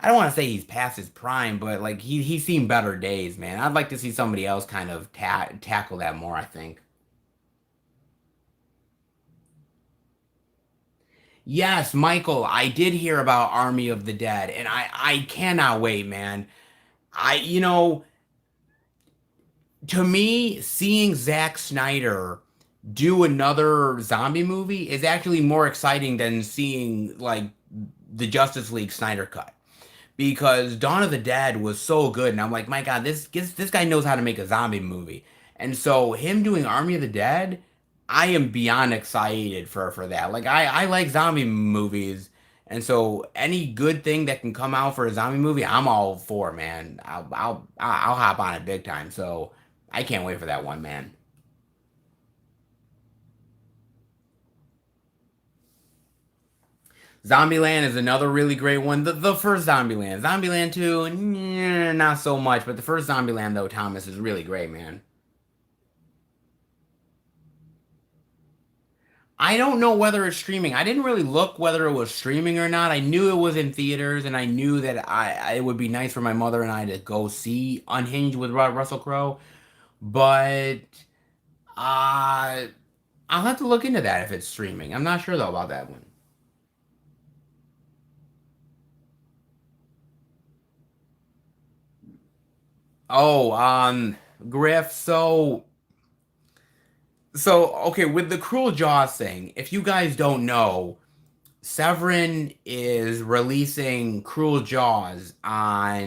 I don't want to say he's past his prime, but like he's seen better days, man. I'd like to see somebody else kind of tackle that more, I think. Yes, Michael, I did hear about Army of the Dead, and I cannot wait, man. To me, seeing Zack Snyder do another zombie movie is actually more exciting than seeing like the Justice League Snyder cut. Because Dawn of the Dead was so good, and I'm like, my God, this guy knows how to make a zombie movie. And so him doing Army of the Dead, I am beyond excited for that. Like I like zombie movies, and so any good thing that can come out for a zombie movie, I'm all for, man. I'll hop on it big time. So I can't wait for that one, man. Zombieland is another really great one. The first Zombieland, Zombieland 2, not so much, but the first Zombieland though, Thomas, is really great, man. I don't know whether it's streaming. I didn't really look whether it was streaming or not. I knew it was in theaters, and I knew that it would be nice for my mother and I to go see Unhinged with Russell Crowe. But Uh, I'll have to look into that if it's streaming. I'm not sure though about that one. Oh, Griff. So okay, with the Cruel Jaws thing, if you guys don't know, Severin is releasing Cruel Jaws uh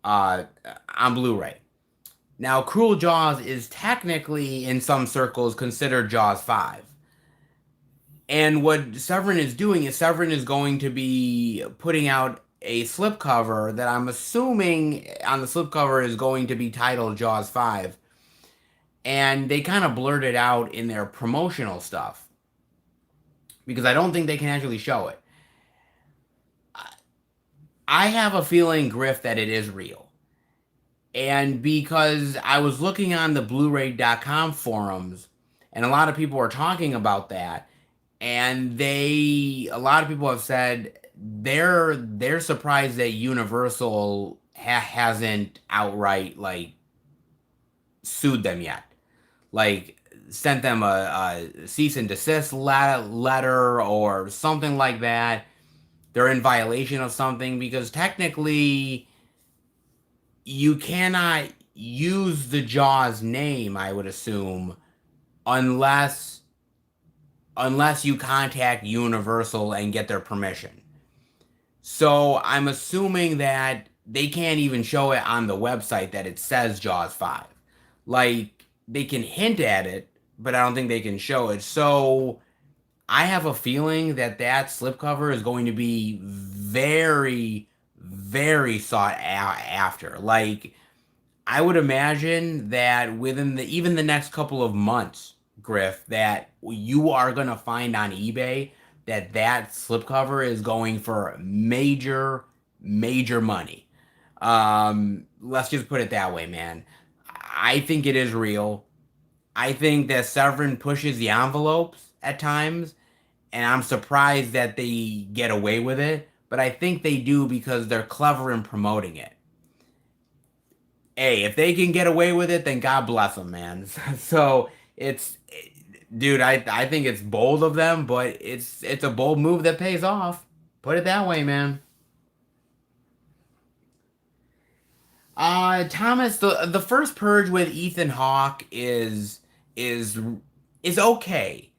on Blu-ray. Now, Cruel Jaws is technically in some circles considered Jaws 5. And what Severin is doing is Severin is going to be putting out a slipcover that I'm assuming on the slipcover is going to be titled Jaws 5. And they kind of blurted out in their promotional stuff because I don't think they can actually show it. I have a feeling, Griff, that it is real. And because I was looking on the Blu-ray.com forums, and a lot of people are talking about that, and a lot of people have said they're surprised that Universal hasn't outright like sued them yet, like sent them a cease and desist letter or something like that. They're in violation of something because technically you cannot use the Jaws name, I would assume, unless you contact Universal and get their permission. So I'm assuming that they can't even show it on the website that it says Jaws 5. Like they can hint at it, but I don't think they can show it. So I have a feeling that that slipcover is going to be very, very sought after. Like I would imagine that within even the next couple of months, Griff, that you are gonna find on eBay that slipcover is going for major, major money. Let's just put it that way, man. I think it is real. I think that Severin pushes the envelopes at times, and I'm surprised that they get away with it. But I think they do because they're clever in promoting it. Hey, if they can get away with it, then God bless them, man. So it's, dude, I think it's bold of them, but it's a bold move that pays off. Put it that way, man. Thomas, the first Purge with Ethan Hawke is is okay.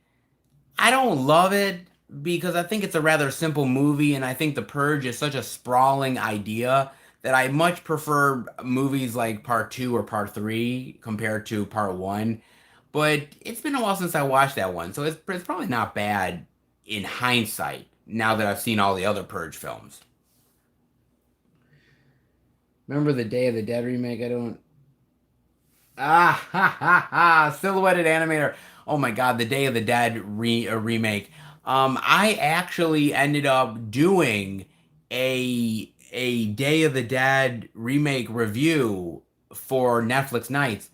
I don't love it because I think it's a rather simple movie, and I think The Purge is such a sprawling idea that I much prefer movies like Part 2 or Part 3 compared to Part 1. But it's been a while since I watched that one, so it's probably not bad in hindsight now that I've seen all the other Purge films. Remember the Day of the Dead remake? I don't. Ah, ha, ha, ha. Silhouetted animator. Oh my God, the Day of the Dead remake. I actually ended up doing a Day of the Dead remake review for Netflix Nights,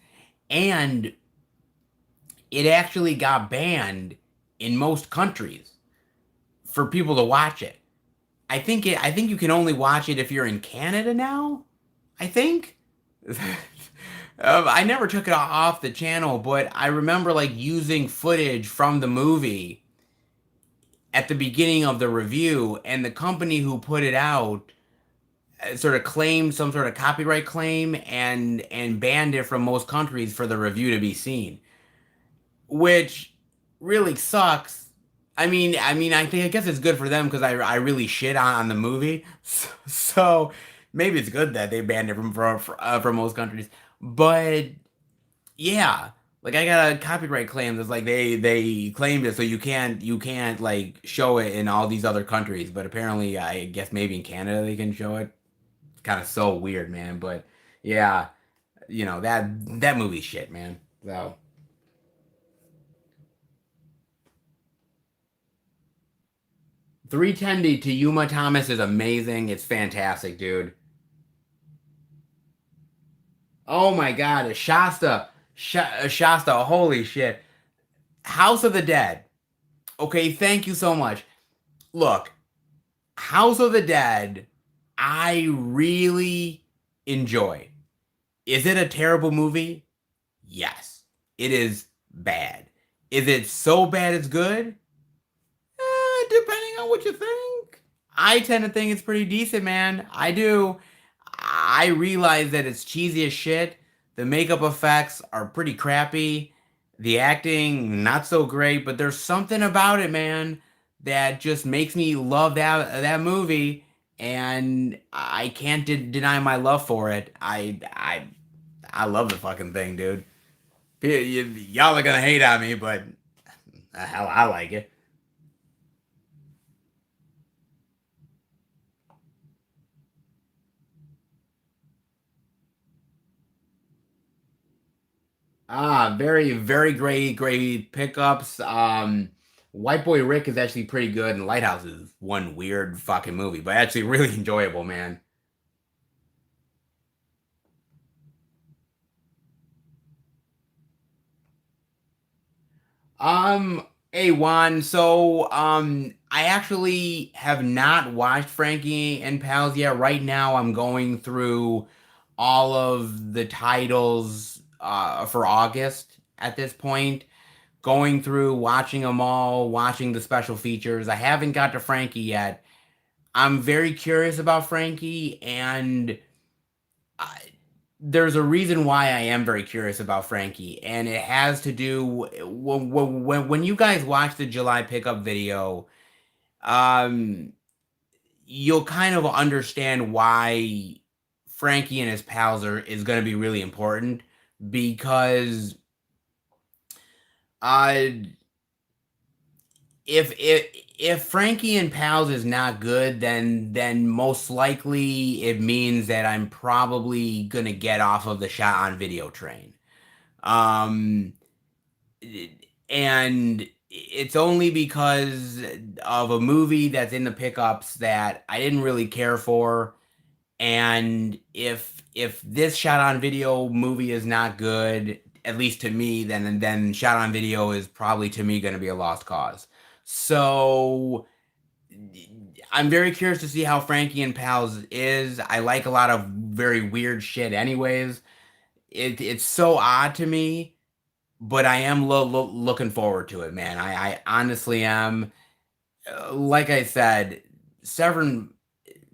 and it actually got banned in most countries for people to watch it. I think you can only watch it if you're in Canada now. I think. I never took it off the channel, but I remember like using footage from the movie at the beginning of the review, and the company who put it out sort of claimed some sort of copyright claim and banned it from most countries for the review to be seen, which really sucks. I guess it's good for them because I really shit on the movie, so maybe it's good that they banned it from most countries. But yeah, like I got a copyright claim that's like they claimed it, so you can't like show it in all these other countries. But apparently, I guess maybe in Canada they can show it. It's kind of so weird, man. But yeah, that movie's shit, man. So 310 to Yuma Thomas is amazing. It's fantastic, dude. Oh my God, Shasta, holy shit. House of the Dead. Okay, thank you so much. Look, House of the Dead, I really enjoy. Is it a terrible movie? Yes. It is bad. Is it so bad it's good? Depending on what you think. I tend to think it's pretty decent, man. I do. I realize that it's cheesy as shit. The makeup effects are pretty crappy. The acting, not so great, but there's something about it, man, that just makes me love that movie, and I can't deny my love for it. I love the fucking thing, dude. Y'all are gonna hate on me, but hell, I like it. Very, very great pickups. White Boy Rick is actually pretty good, and Lighthouse is one weird fucking movie, but actually really enjoyable, man. Um, A1, so I actually have not watched Frankie and Pals yet. Right now, I'm going through all of the titles for August at this point. Going through, watching them all, watching the special features. I haven't got to Frankie yet. I'm very curious about Frankie, and I, there's a reason why I am very curious about Frankie, and it has to do when you guys watch the July pickup video, um, you'll kind of understand why Frankie and his pals is going to be really important because uh if Frankie and Pals is not good, then most likely it means that I'm probably gonna get off of the shot on video train. Um, and it's only because of a movie that's in the pickups that I didn't really care for. And if this shot on video movie is not good, at least to me, then shot on video is probably to me going to be a lost cause. So I'm very curious to see how Frankie and Pals is. I like a lot of very weird shit, anyways. It's so odd to me, but I am looking forward to it, man. I honestly am. Like I said, Severin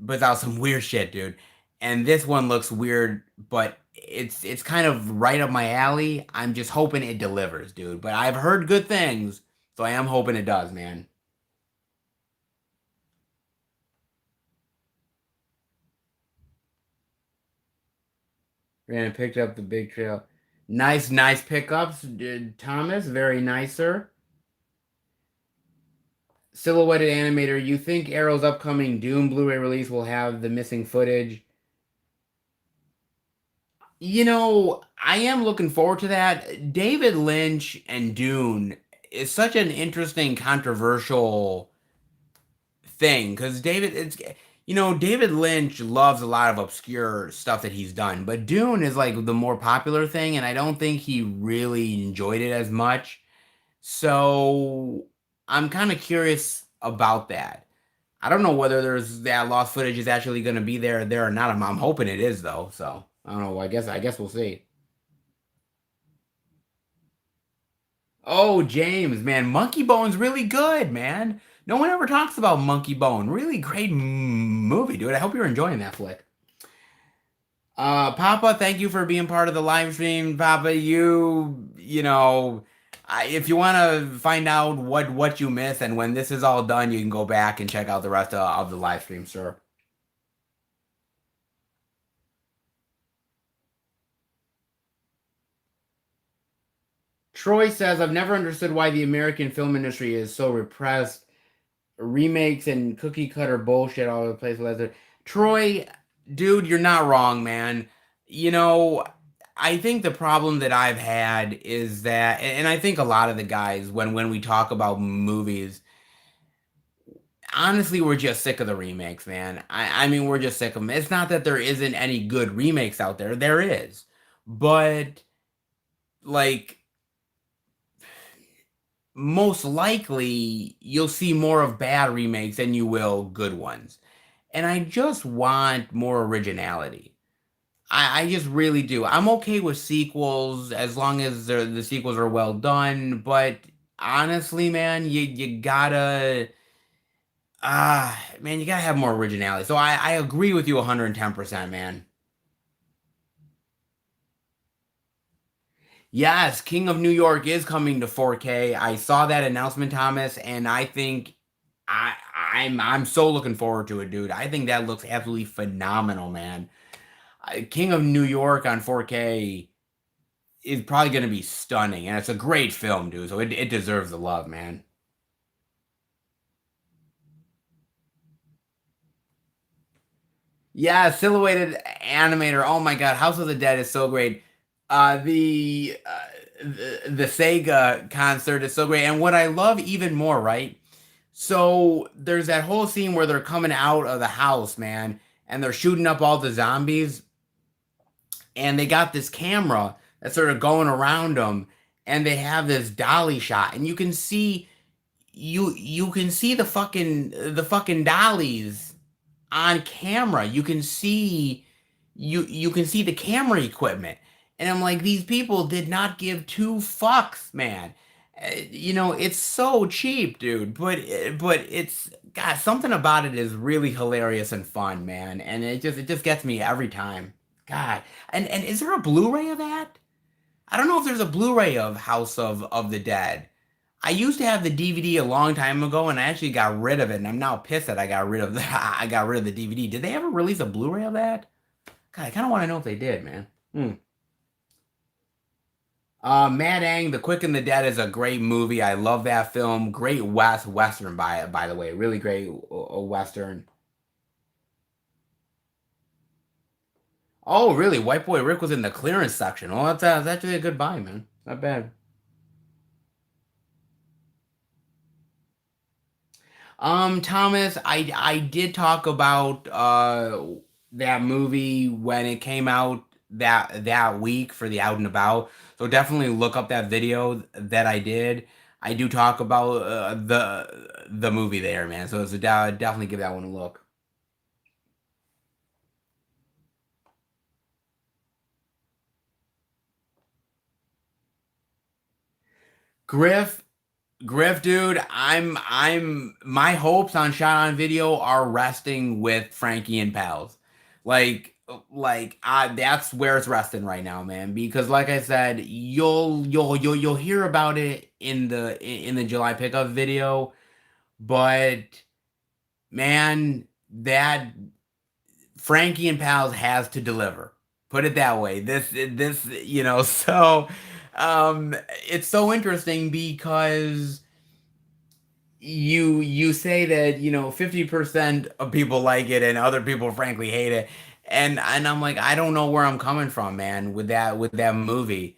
puts out some weird shit, dude. And this one looks weird, but it's kind of right up my alley. I'm just hoping it delivers, dude. But I've heard good things, so I am hoping it does, man. Ran and picked up the big trail. Nice pickups, Thomas. Very nice, sir. Silhouetted animator. You think Arrow's upcoming Doom Blu-ray release will have the missing footage? I am looking forward to that. David Lynch and Dune is such an interesting, controversial thing because David Lynch loves a lot of obscure stuff that he's done, but Dune is like the more popular thing, and I don't think he really enjoyed it as much. So I'm kind of curious about that. I don't know whether there's that lost footage is actually going to be there or not. I'm hoping it is though. So I don't know. I guess we'll see. Oh, James, man, Monkey Bone's really good, man. No one ever talks about Monkey Bone. Really great movie, dude. I hope you're enjoying that flick. Papa, thank you for being part of the live stream, Papa. If you want to find out what you missed and when this is all done, you can go back and check out the rest of the live stream, sir. Troy says, I've never understood why the American film industry is so repressed. Remakes and cookie cutter bullshit all over the place. Troy, dude, you're not wrong, man. You know, I think the problem that I've had is that, and I think a lot of the guys, when we talk about movies, honestly, we're just sick of the remakes, man. I mean, we're just sick of them. It's not that there isn't any good remakes out there. There is. But, like, most likely, you'll see more of bad remakes than you will good ones. And I just want more originality. I just really do. I'm okay with sequels as long as the sequels are well done, but honestly, man, you gotta man, you gotta have more originality. So I agree with you 110%, man. Yes, King of New York is coming to 4K. I saw that announcement, Thomas, and I think I I'm so looking forward to it, dude. I think that looks absolutely phenomenal, man. King of New York on 4K is probably going to be stunning, and it's a great film, dude. So it deserves the love, man. Yeah, silhouetted animator. Oh my God, House of the Dead is so great. The Sega concert is so great, and what I love even more, right? So there's that whole scene where they're coming out of the house, man, and they're shooting up all the zombies, and they got this camera that's sort of going around them, and they have this dolly shot, and you can see the fucking dollies on camera. You can see the camera equipment. And I'm like, these people did not give two fucks, man. It's so cheap, dude. But it's God, something about it is really hilarious and fun, man. And it just gets me every time. God. And is there a Blu-ray of that? I don't know if there's a Blu-ray of House of the Dead. I used to have the DVD a long time ago, and I actually got rid of it, and I'm now pissed that I got rid of the I got rid of the DVD. Did they ever release a Blu-ray of that? God, I kind of want to know if they did, man. Hmm. Mad Ang, The Quick and the Dead is a great movie. I love that film. Great Western by the way, really great Western. Oh, really? White Boy Rick was in the clearance section. Oh, that's actually a good buy, man. Not bad. Thomas, I did talk about that movie when it came out that week for the Out and About. So definitely look up that video that I did. I do talk about the movie there, man. So definitely give that one a look. Griff, dude, my hopes on shot on video are resting with Frankie and pals. Like that's where it's resting right now, man. Because like I said, you'll hear about it in the July pickup video, but man, that Frankie and pals has to deliver. Put it that way. So it's so interesting because you say that 50% of people like it and other people frankly hate it, and I'm like, I don't know where I'm coming from, man, with that movie.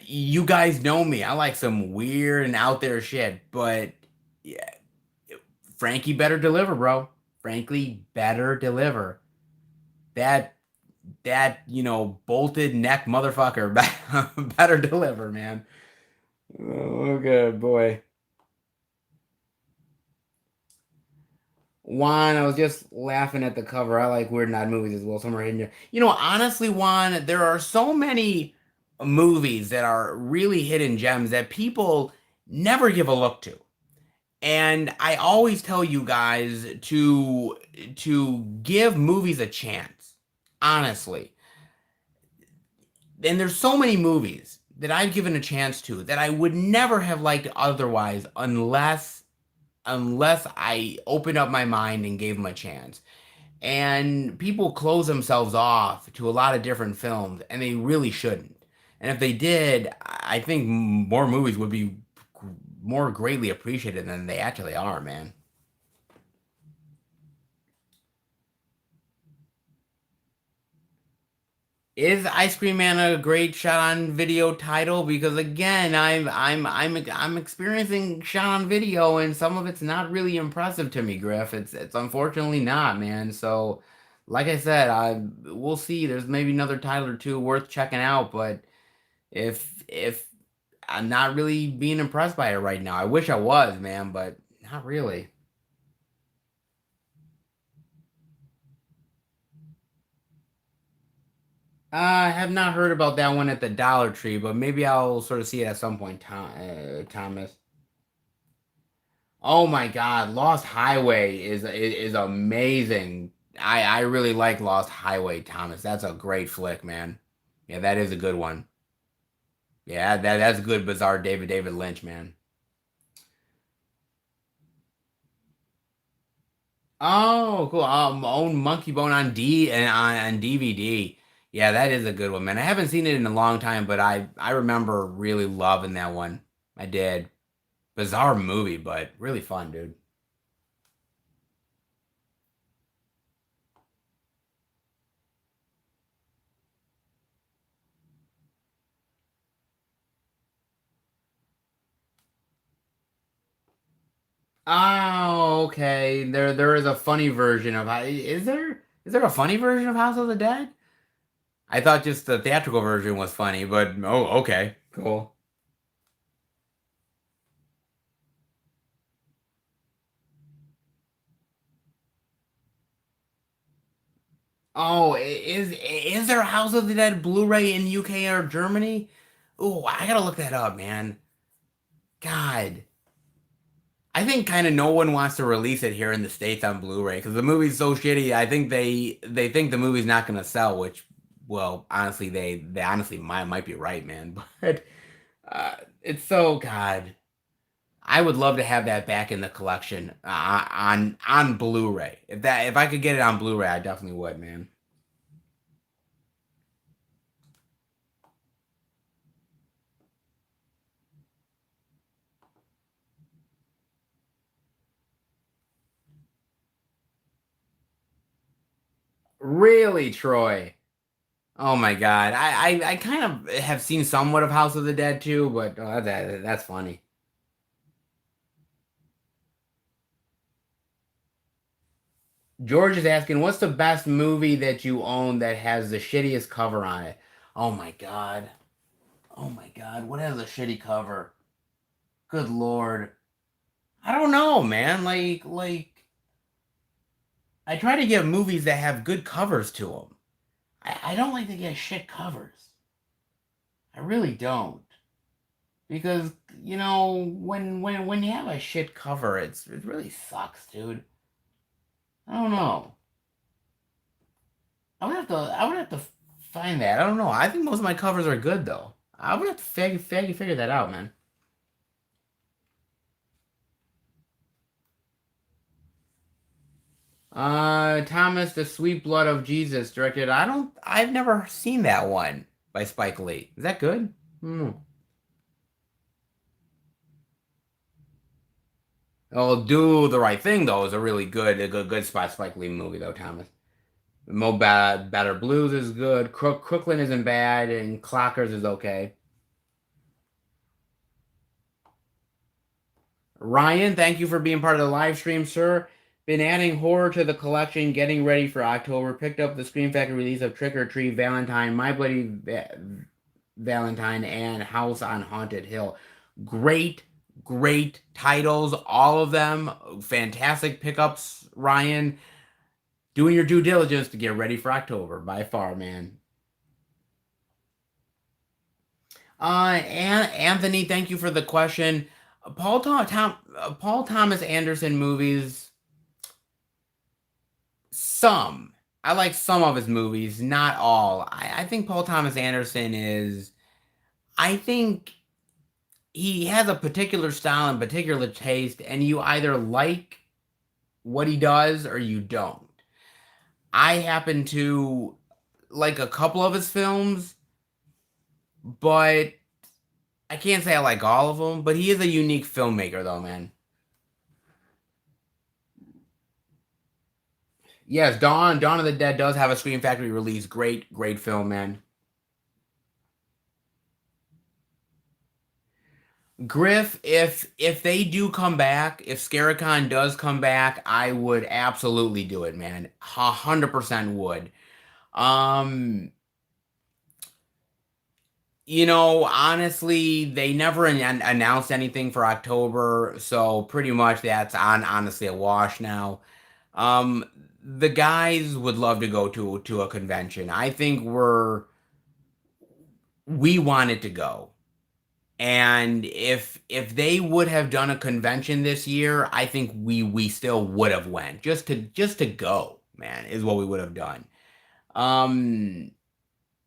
You guys know me, I like some weird and out there shit, but yeah, Frankie better deliver, bro. Frankly better deliver. That bolted neck motherfucker better deliver, man. Oh good boy. Juan, I was just laughing at the cover. I like Weird Not movies as well. Somewhere in there. Honestly, Juan, there are so many movies that are really hidden gems that people never give a look to. And I always tell you guys to give movies a chance. Honestly. And there's so many movies that I've given a chance to that I would never have liked otherwise unless I opened up my mind and gave them a chance. And people close themselves off to a lot of different films, and they really shouldn't. And if they did, I think more movies would be more greatly appreciated than they actually are, man. Is Ice Cream Man a great shot on video title? Because again, I'm experiencing shot on video, and some of it's not really impressive to me, Griff. It's unfortunately not, man. So, like I said, we'll see. There's maybe another title or two worth checking out, but if I'm not really being impressed by it right now, I wish I was, man, but not really. I have not heard about that one at the Dollar Tree, but maybe I'll sort of see it at some point, Thomas. Oh my God, Lost Highway is amazing. I really like Lost Highway, Thomas. That's a great flick, man. Yeah, that is a good one. Yeah, that's good, bizarre David Lynch, man. Oh, cool. Own Monkey Bone on on DVD. Yeah, that is a good one, man. I haven't seen it in a long time, but I remember really loving that one. I did. Bizarre movie, but really fun, dude. Oh, okay. There is a funny version of is there a funny version of House of the Dead? I thought just the theatrical version was funny, but oh, okay, cool. Oh, is there a House of the Dead Blu-ray in UK or Germany? Oh, I gotta look that up, man. God, I think kind of no one wants to release it here in the States on Blu-ray because the movie's so shitty. I think they think the movie's not gonna sell, which, well, honestly, they honestly might be right, man. But it's so God. I would love to have that back in the collection on Blu-ray. If I could get it on Blu-ray, I definitely would, man. Really, Troy? Oh my God. I kind of have seen somewhat of House of the Dead too, but that's funny. George is asking, what's the best movie that you own that has the shittiest cover on it? Oh my God. Oh my God. What has a shitty cover? Good Lord. I don't know, man. I try to get movies that have good covers to them. I don't like to get shit covers. I really don't. Because, when you have a shit cover, it really sucks, dude. I don't know. I would have to find that. I don't know. I think most of my covers are good though. I would have to figure that out, man. Thomas, The Sweet Blood of Jesus, directed. I've never seen that one by Spike Lee. Is that good? Hmm. Oh, Do the Right Thing though is a really good Spike Lee movie though, Thomas. Mo Better Blues is good. Crooklyn isn't bad, and Clockers is okay. Ryan, thank you for being part of the live stream, sir. Been adding horror to the collection, getting ready for October. Picked up the Scream Factory release of Trick or Treat, Valentine, My Bloody Valentine, and House on Haunted Hill. Great, great titles, all of them. Fantastic pickups, Ryan. Doing your due diligence to get ready for October, by far, man. And Anthony, thank you for the question. Paul Thomas Anderson movies. Some. I like some of his movies, not all. I think Paul Thomas Anderson is. I think he has a particular style and particular taste, and you either like what he does or you don't. I happen to like a couple of his films, but I can't say I like all of them. But he is a unique filmmaker, though, man. Yes, Dawn of the Dead does have a Scream Factory release. Great, great film, man. Griff, if they do come back, if Scaricon does come back, I would absolutely do it, man. 100% would. Um, honestly, they never announced anything for October, so pretty much that's honestly a wash now. Um, the guys would love to go to a convention. I think we're we wanted to go. And if they would have done a convention this year, I think we still would have went just to go, man, is what we would have done. Um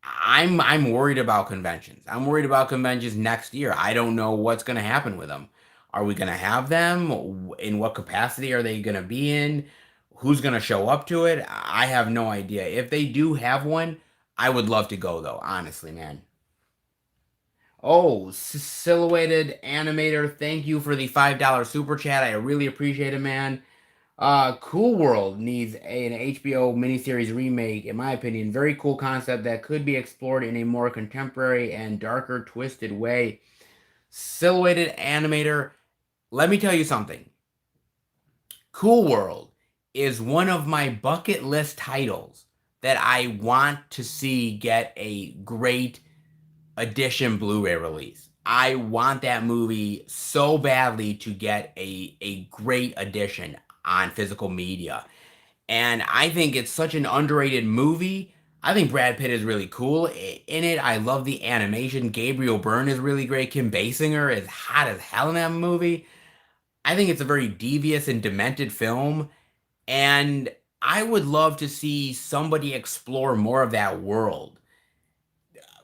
I'm worried about conventions. I'm worried about conventions next year. I don't know what's going to happen with them. Are we going to have them? In what capacity are they going to be in? Who's going to show up to it? I have no idea. If they do have one, I would love to go though, honestly, man. Oh, Silhouetted Animator, thank you for the $5 super chat. I really appreciate it, man. Cool World needs an HBO miniseries remake, in my opinion. Very cool concept that could be explored in a more contemporary and darker, twisted way. Silhouetted Animator, let me tell you something. Cool World is one of my bucket list titles that I want to see get a great edition Blu-ray release. I want that movie so badly to get a great edition on physical media. And I think it's such an underrated movie. I think Brad Pitt is really cool in it. I love the animation. Gabriel Byrne is really great. Kim Basinger is hot as hell in that movie. I think it's a very devious and demented film. And I would love to see somebody explore more of that world.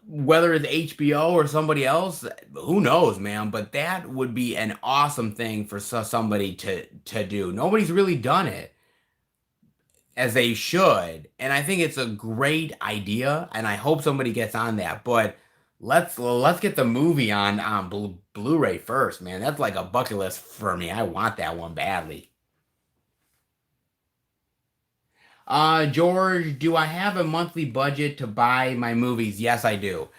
Whether it's HBO or somebody else, who knows, man? But that would be an awesome thing for somebody to do. Nobody's really done it as they should, and I think it's a great idea, and I hope somebody gets on that. But let's get the movie on Blu-ray first, man. That's like a bucket list for me. I want that one badly. George, do I have a monthly budget to buy my movies? Yes, I do.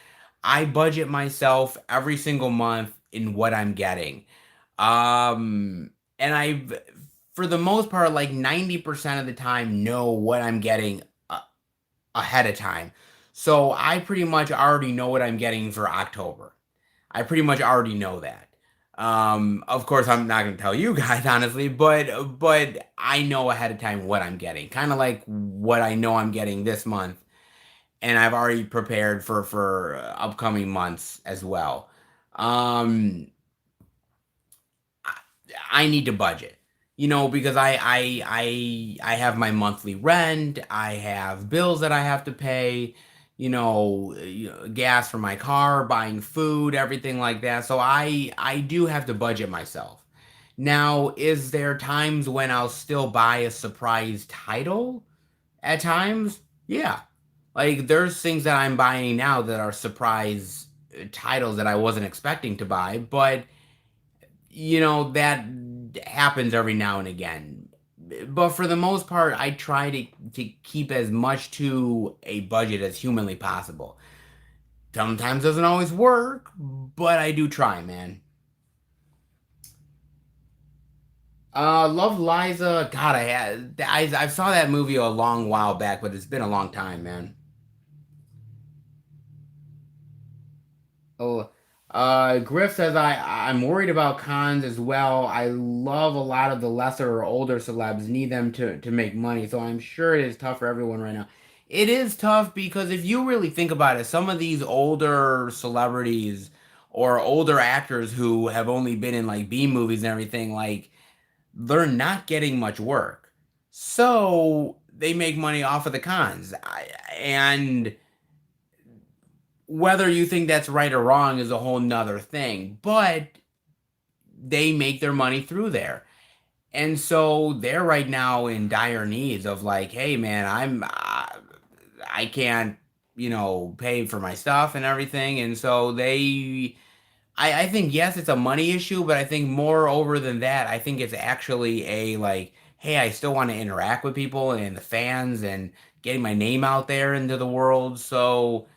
I budget myself every single month in what I'm getting. And for the most part, like 90% of the time, know what I'm getting ahead of time. So I pretty much already know what I'm getting for October. I pretty much already know that. Of course, I'm not gonna tell you guys honestly, but I know ahead of time what I'm getting. Kind of like what I know I'm getting this month, and I've already prepared for upcoming months as well. Um, I need to budget, because I have my monthly rent, I have bills that I have to pay, gas for my car, buying food, everything like that. So I do have to budget myself. Now, is there times when I'll still buy a surprise title? At times, yeah. Like there's things that I'm buying now that are surprise titles that I wasn't expecting to buy, but that happens every now and again. But for the most part, I try to keep as much to a budget as humanly possible. Sometimes doesn't always work, but I do try, man. Love Liza. God, I saw that movie a long while back, but it's been a long time, man. Oh, Griff says I'm worried about cons as well. I love a lot of the lesser or older celebs, need them to make money, so I'm sure it is tough for everyone right now. It is tough because if you really think about it, some of these older celebrities or older actors who have only been in like B movies and everything, like they're not getting much work, so they make money off of the cons. And whether you think that's right or wrong is a whole nother thing, but they make their money through there. And so they're right now in dire needs of like, hey man, I can't, pay for my stuff and everything. And so I think yes, it's a money issue, but I think more over than that, I think it's actually a like, hey, I still want to interact with people and the fans and getting my name out there into the world. So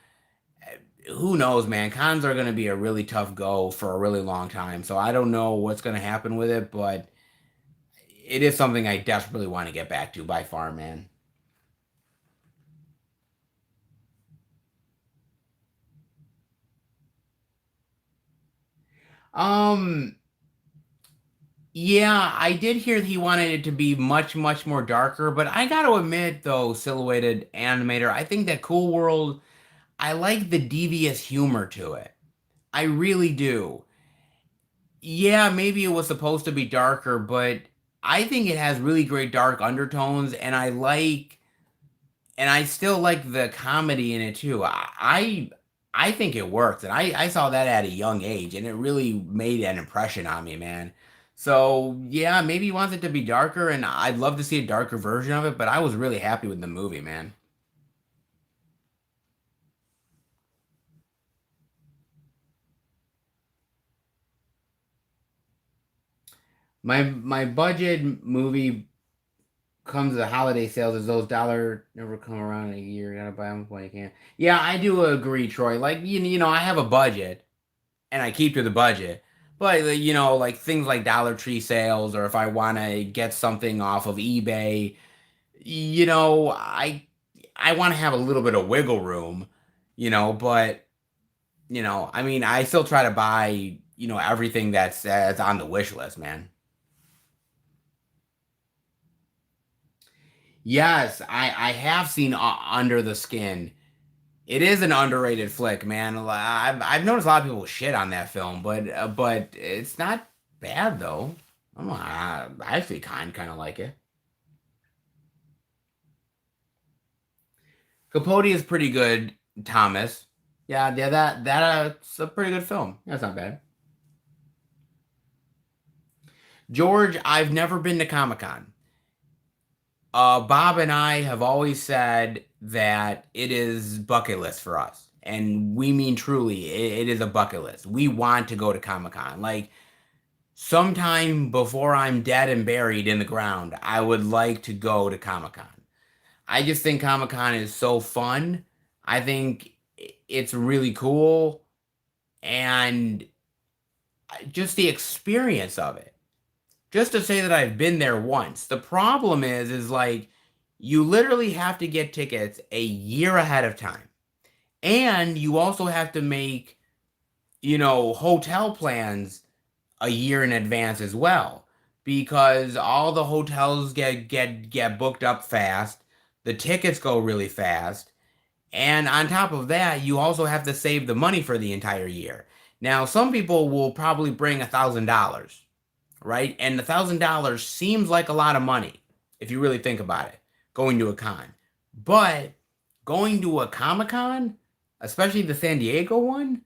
who knows, man? Cons are going to be a really tough go for a really long time. So I don't know what's going to happen with it, but it is something I desperately want to get back to by far, man. Um, yeah, I did hear he wanted it to be much, much more darker, but I got to admit, though, Silhouetted Animator, I think that Cool World, I like the devious humor to it. I really do. Yeah, maybe it was supposed to be darker, but I think it has really great dark undertones, and I still like the comedy in it too. I think it works, and I saw that at a young age, and it really made an impression on me, man. So yeah, maybe he wants it to be darker, and I'd love to see a darker version of it. But I was really happy with the movie, man. My budget movie comes to holiday sales as those dollar never come around in a year. You gotta buy them when you can. Yeah, I do agree, Troy. Like you know, I have a budget and I keep to the budget. But you know, like things like Dollar Tree sales, or if I want to get something off of eBay, you know, I want to have a little bit of wiggle room, you know. But you know, I mean, I still try to buy, you know, everything that's on the wish list, man. Yes, I have seen Under the Skin. It is an underrated flick, man. I've noticed a lot of people shit on that film, but it's not bad though. I actually kind of like it. Capote is pretty good, Thomas. Yeah, that's a pretty good film. That's not bad. George, I've never been to Comic Con. Bob and I have always said that it is bucket list for us, and we mean truly, it is a bucket list. We want to go to Comic Con. Like sometime before I'm dead and buried in the ground, I would like to go to Comic Con. I just think Comic Con is so fun. I think it's really cool, and just the experience of it. Just to say that I've been there once. The problem is like you literally have to get tickets a year ahead of time. And you also have to make, you know, hotel plans a year in advance as well because all the hotels get booked up fast. The tickets go really fast. And on top of that, you also have to save the money for the entire year. Now, some people will probably bring $1,000, right? And $1,000 seems like a lot of money if you really think about it, going to a con. But going to a Comic Con, especially the San Diego one,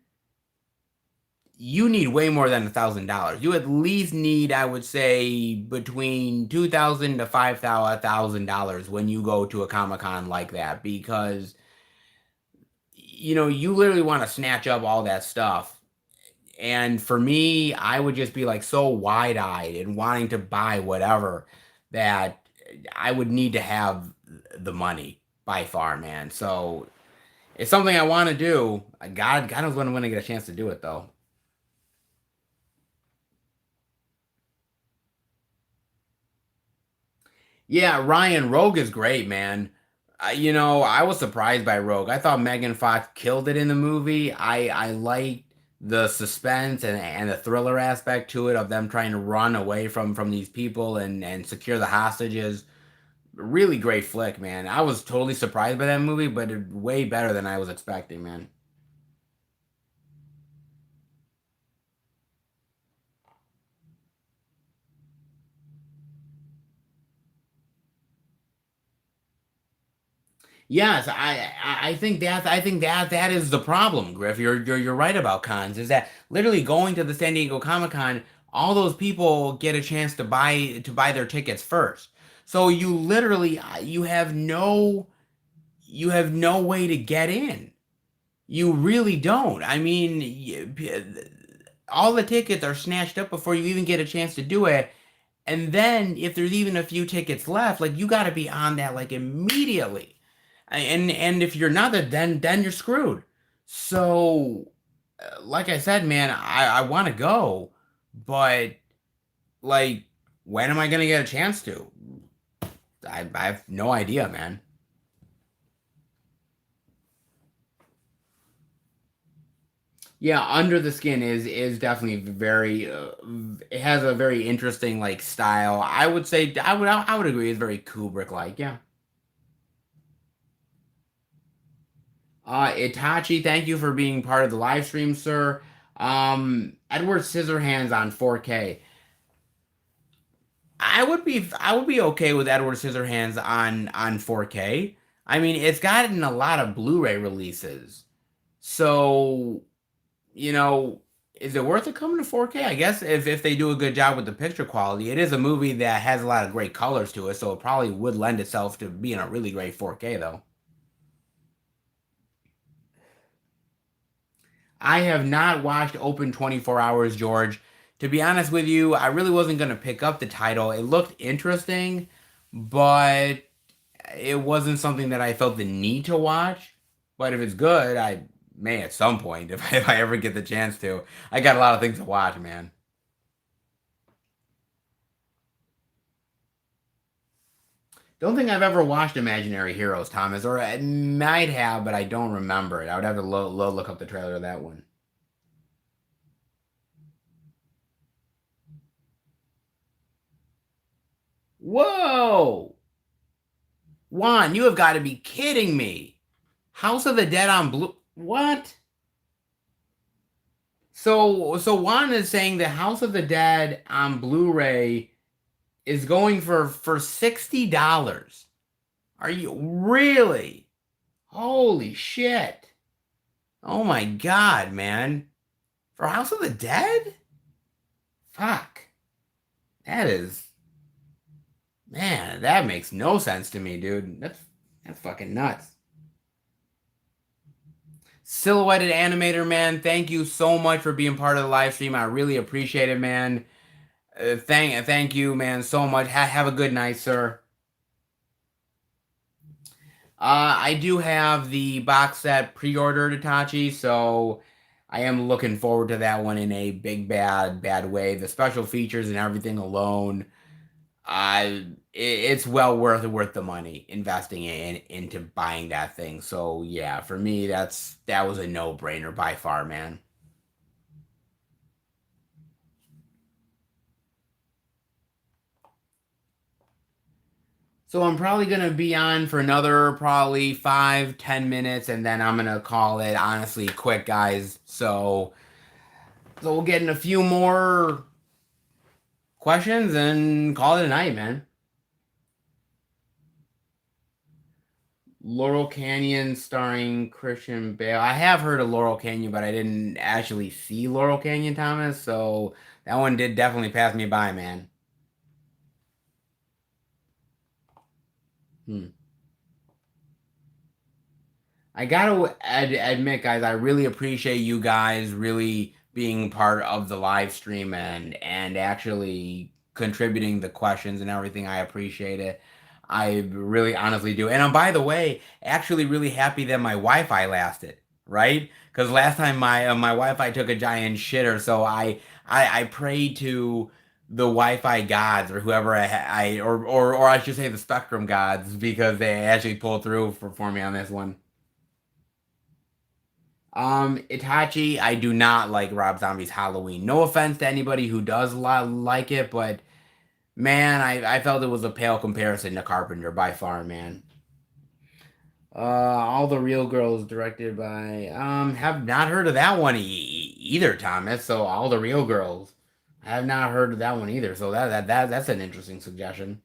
you need way more than $1,000. You at least need, I would say, between $2,000 to $5,000 when you go to a Comic Con like that, because you know you literally want to snatch up all that stuff. And for me, I would just be like so wide eyed and wanting to buy whatever that I would need to have the money by far, man. So it's something I want to do. God knows when I'm going to get a chance to do it, though. Yeah, Ryan Rogue is great, man. You know, I was surprised by Rogue. I thought Megan Fox killed it in the movie. I liked the suspense and the thriller aspect to it of them trying to run away from these people and secure the hostages. Really great flick, man. I was totally surprised by that movie, but way better than I was expecting, man. Yes, I think that is the problem, Griff. You're right about cons. Is that literally going to the San Diego Comic Con? All those people get a chance to buy their tickets first. So you literally you have no way to get in. You really don't. I mean, all the tickets are snatched up before you even get a chance to do it. And then if there's even a few tickets left, like you got to be on that like immediately. And if you're not, then you're screwed. So, like I said, man, I want to go, but like, when am I gonna get a chance to? I have no idea, man. Yeah, Under the Skin is definitely very it has a very interesting like style. I would say I would agree it's very Kubrick like. Yeah. Itachi, thank you for being part of the live stream, sir. Edward Scissorhands on 4K. I would be okay with Edward Scissorhands on 4K. I mean, it's gotten a lot of Blu-ray releases. So, you know, is it worth it coming to 4K? I guess if they do a good job with the picture quality, it is a movie that has a lot of great colors to it, so it probably would lend itself to being a really great 4K though. I have not watched Open 24 Hours, George. To be honest with you, I really wasn't going to pick up the title. It looked interesting, but it wasn't something that I felt the need to watch. But if it's good, I may at some point, if I ever get the chance to. I got a lot of things to watch, man. Don't think I've ever watched Imaginary Heroes, Thomas, or I might have, but I don't remember it. I would have to look up the trailer of that one. Whoa! Juan, you have got to be kidding me. House of the Dead on Blue. What? So Juan is saying the House of the Dead on Blu-ray is going for $60. Are you really? Holy shit. Oh my god, man. For House of the Dead? Fuck. That is, man, that makes no sense to me, dude. That's fucking nuts. Silhouetted Animator, man, thank you so much for being part of the live stream. I really appreciate it, man. Thank you, man, so much. Have a good night, sir. I do have the box set pre-ordered, Itachi, so I am looking forward to that one in a big bad way. The special features and everything alone, it's well worth the money investing into buying that thing. So yeah, for me, that was a no-brainer by far, man. So I'm probably gonna be on for another probably 5-10 minutes, and then I'm gonna call it honestly quick, guys. So we'll get in a few more questions and call it a night, man. Laurel Canyon starring Christian Bale. I have heard of Laurel Canyon, but I didn't actually see Laurel Canyon, Thomas. So that one did definitely pass me by, man. Hmm. I gotta admit, guys, I really appreciate you guys really being part of the live stream and actually contributing the questions and everything. I appreciate it. I really honestly do. And by the way, actually really happy that my Wi-Fi lasted, right? Because last time my Wi-Fi took a giant shitter, so I prayed to the Wi-Fi gods or whoever or I should say the Spectrum gods because they actually pulled through for me on this one. Itachi, I do not like Rob Zombie's Halloween. No offense to anybody who does like it, but man, I felt it was a pale comparison to Carpenter by far, man. All the Real Girls directed by have not heard of that one either, Thomas. So All the Real Girls, I have not heard of that one either. So that's an interesting suggestion.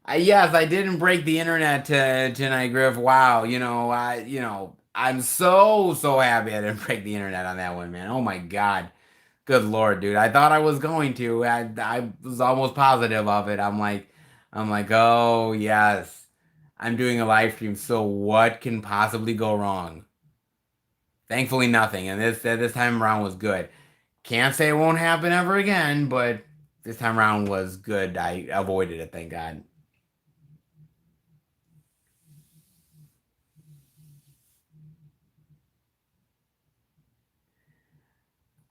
Yes, I didn't break the internet to tonight, Griff. Wow, I'm so happy I didn't break the internet on that one, man. Oh my God, good Lord, dude. I thought I was going to. I was almost positive of it. I'm like, oh yes, I'm doing a live stream. So what can possibly go wrong? Thankfully, nothing. And this time around was good. Can't say it won't happen ever again, but this time around was good. I avoided it, thank God.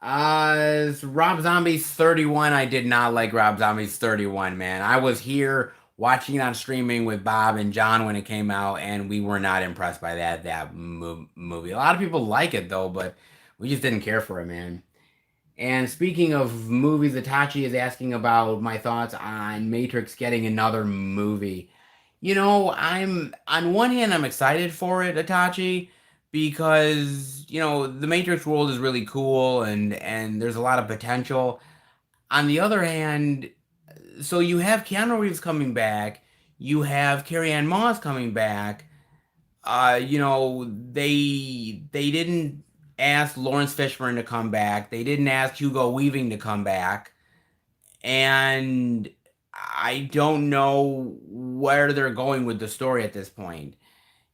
Rob Zombie's 31. I did not like Rob Zombie's 31, man. I was here watching it on streaming with Bob and John when it came out, and we were not impressed by that movie. A lot of people like it though, but we just didn't care for it, man. And speaking of movies, Itachi is asking about my thoughts on Matrix getting another movie. I'm on one hand I'm excited for it, Itachi, because the Matrix world is really cool and there's a lot of potential. On the other hand, so you have Keanu Reeves coming back, you have Carrie Ann Moss coming back. They didn't ask Lawrence Fishburne to come back. They didn't ask Hugo Weaving to come back, and I don't know where they're going with the story at this point.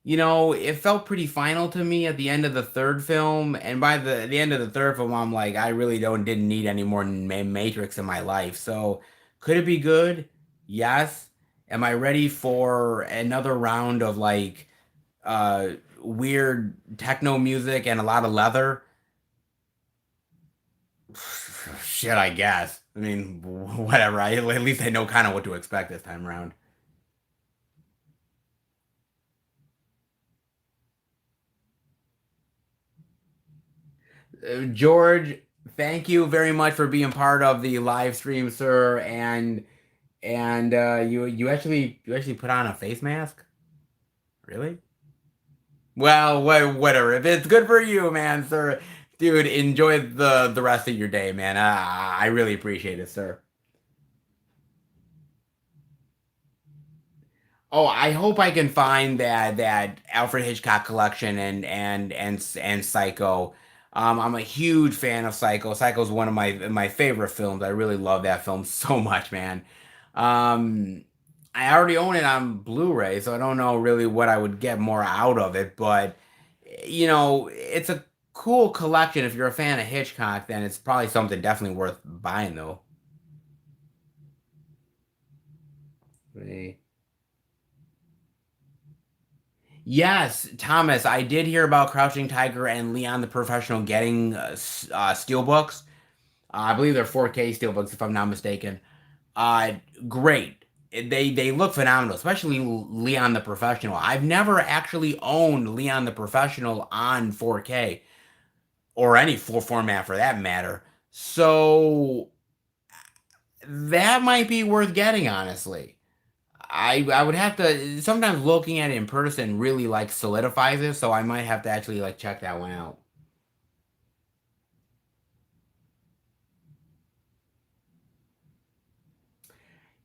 It felt pretty final to me at the end of the third film, and by the end of the third film, I'm like, I really didn't need any more Matrix in my life. So, could it be good? Yes. Am I ready for another round of like uh weird techno music and a lot of leather? Shit, I guess. I mean, whatever. At least I know kind of what to expect this time around. George, thank you very much for being part of the live stream, sir. And you actually put on a face mask? Really? Well, whatever. If it's good for you, man, sir, dude, enjoy the rest of your day, man. I really appreciate it, sir. Oh, I hope I can find that Alfred Hitchcock collection and Psycho. I'm a huge fan of Psycho. Psycho's one of my favorite films. I really love that film so much, man. Um, I already own it on Blu-ray, so I don't know really what I would get more out of it, but it's a cool collection. If you're a fan of Hitchcock, then it's probably something definitely worth buying, though. Yes, Thomas, I did hear about Crouching Tiger and Leon the Professional getting steelbooks. I believe they're 4K steelbooks, if I'm not mistaken. Uh, Great. They look phenomenal, especially Leon the Professional. I've never actually owned Leon the Professional on 4K or any full format for that matter. So that might be worth getting, honestly. I would have to sometimes looking at it in person really like solidifies it, so I might have to actually like check that one out.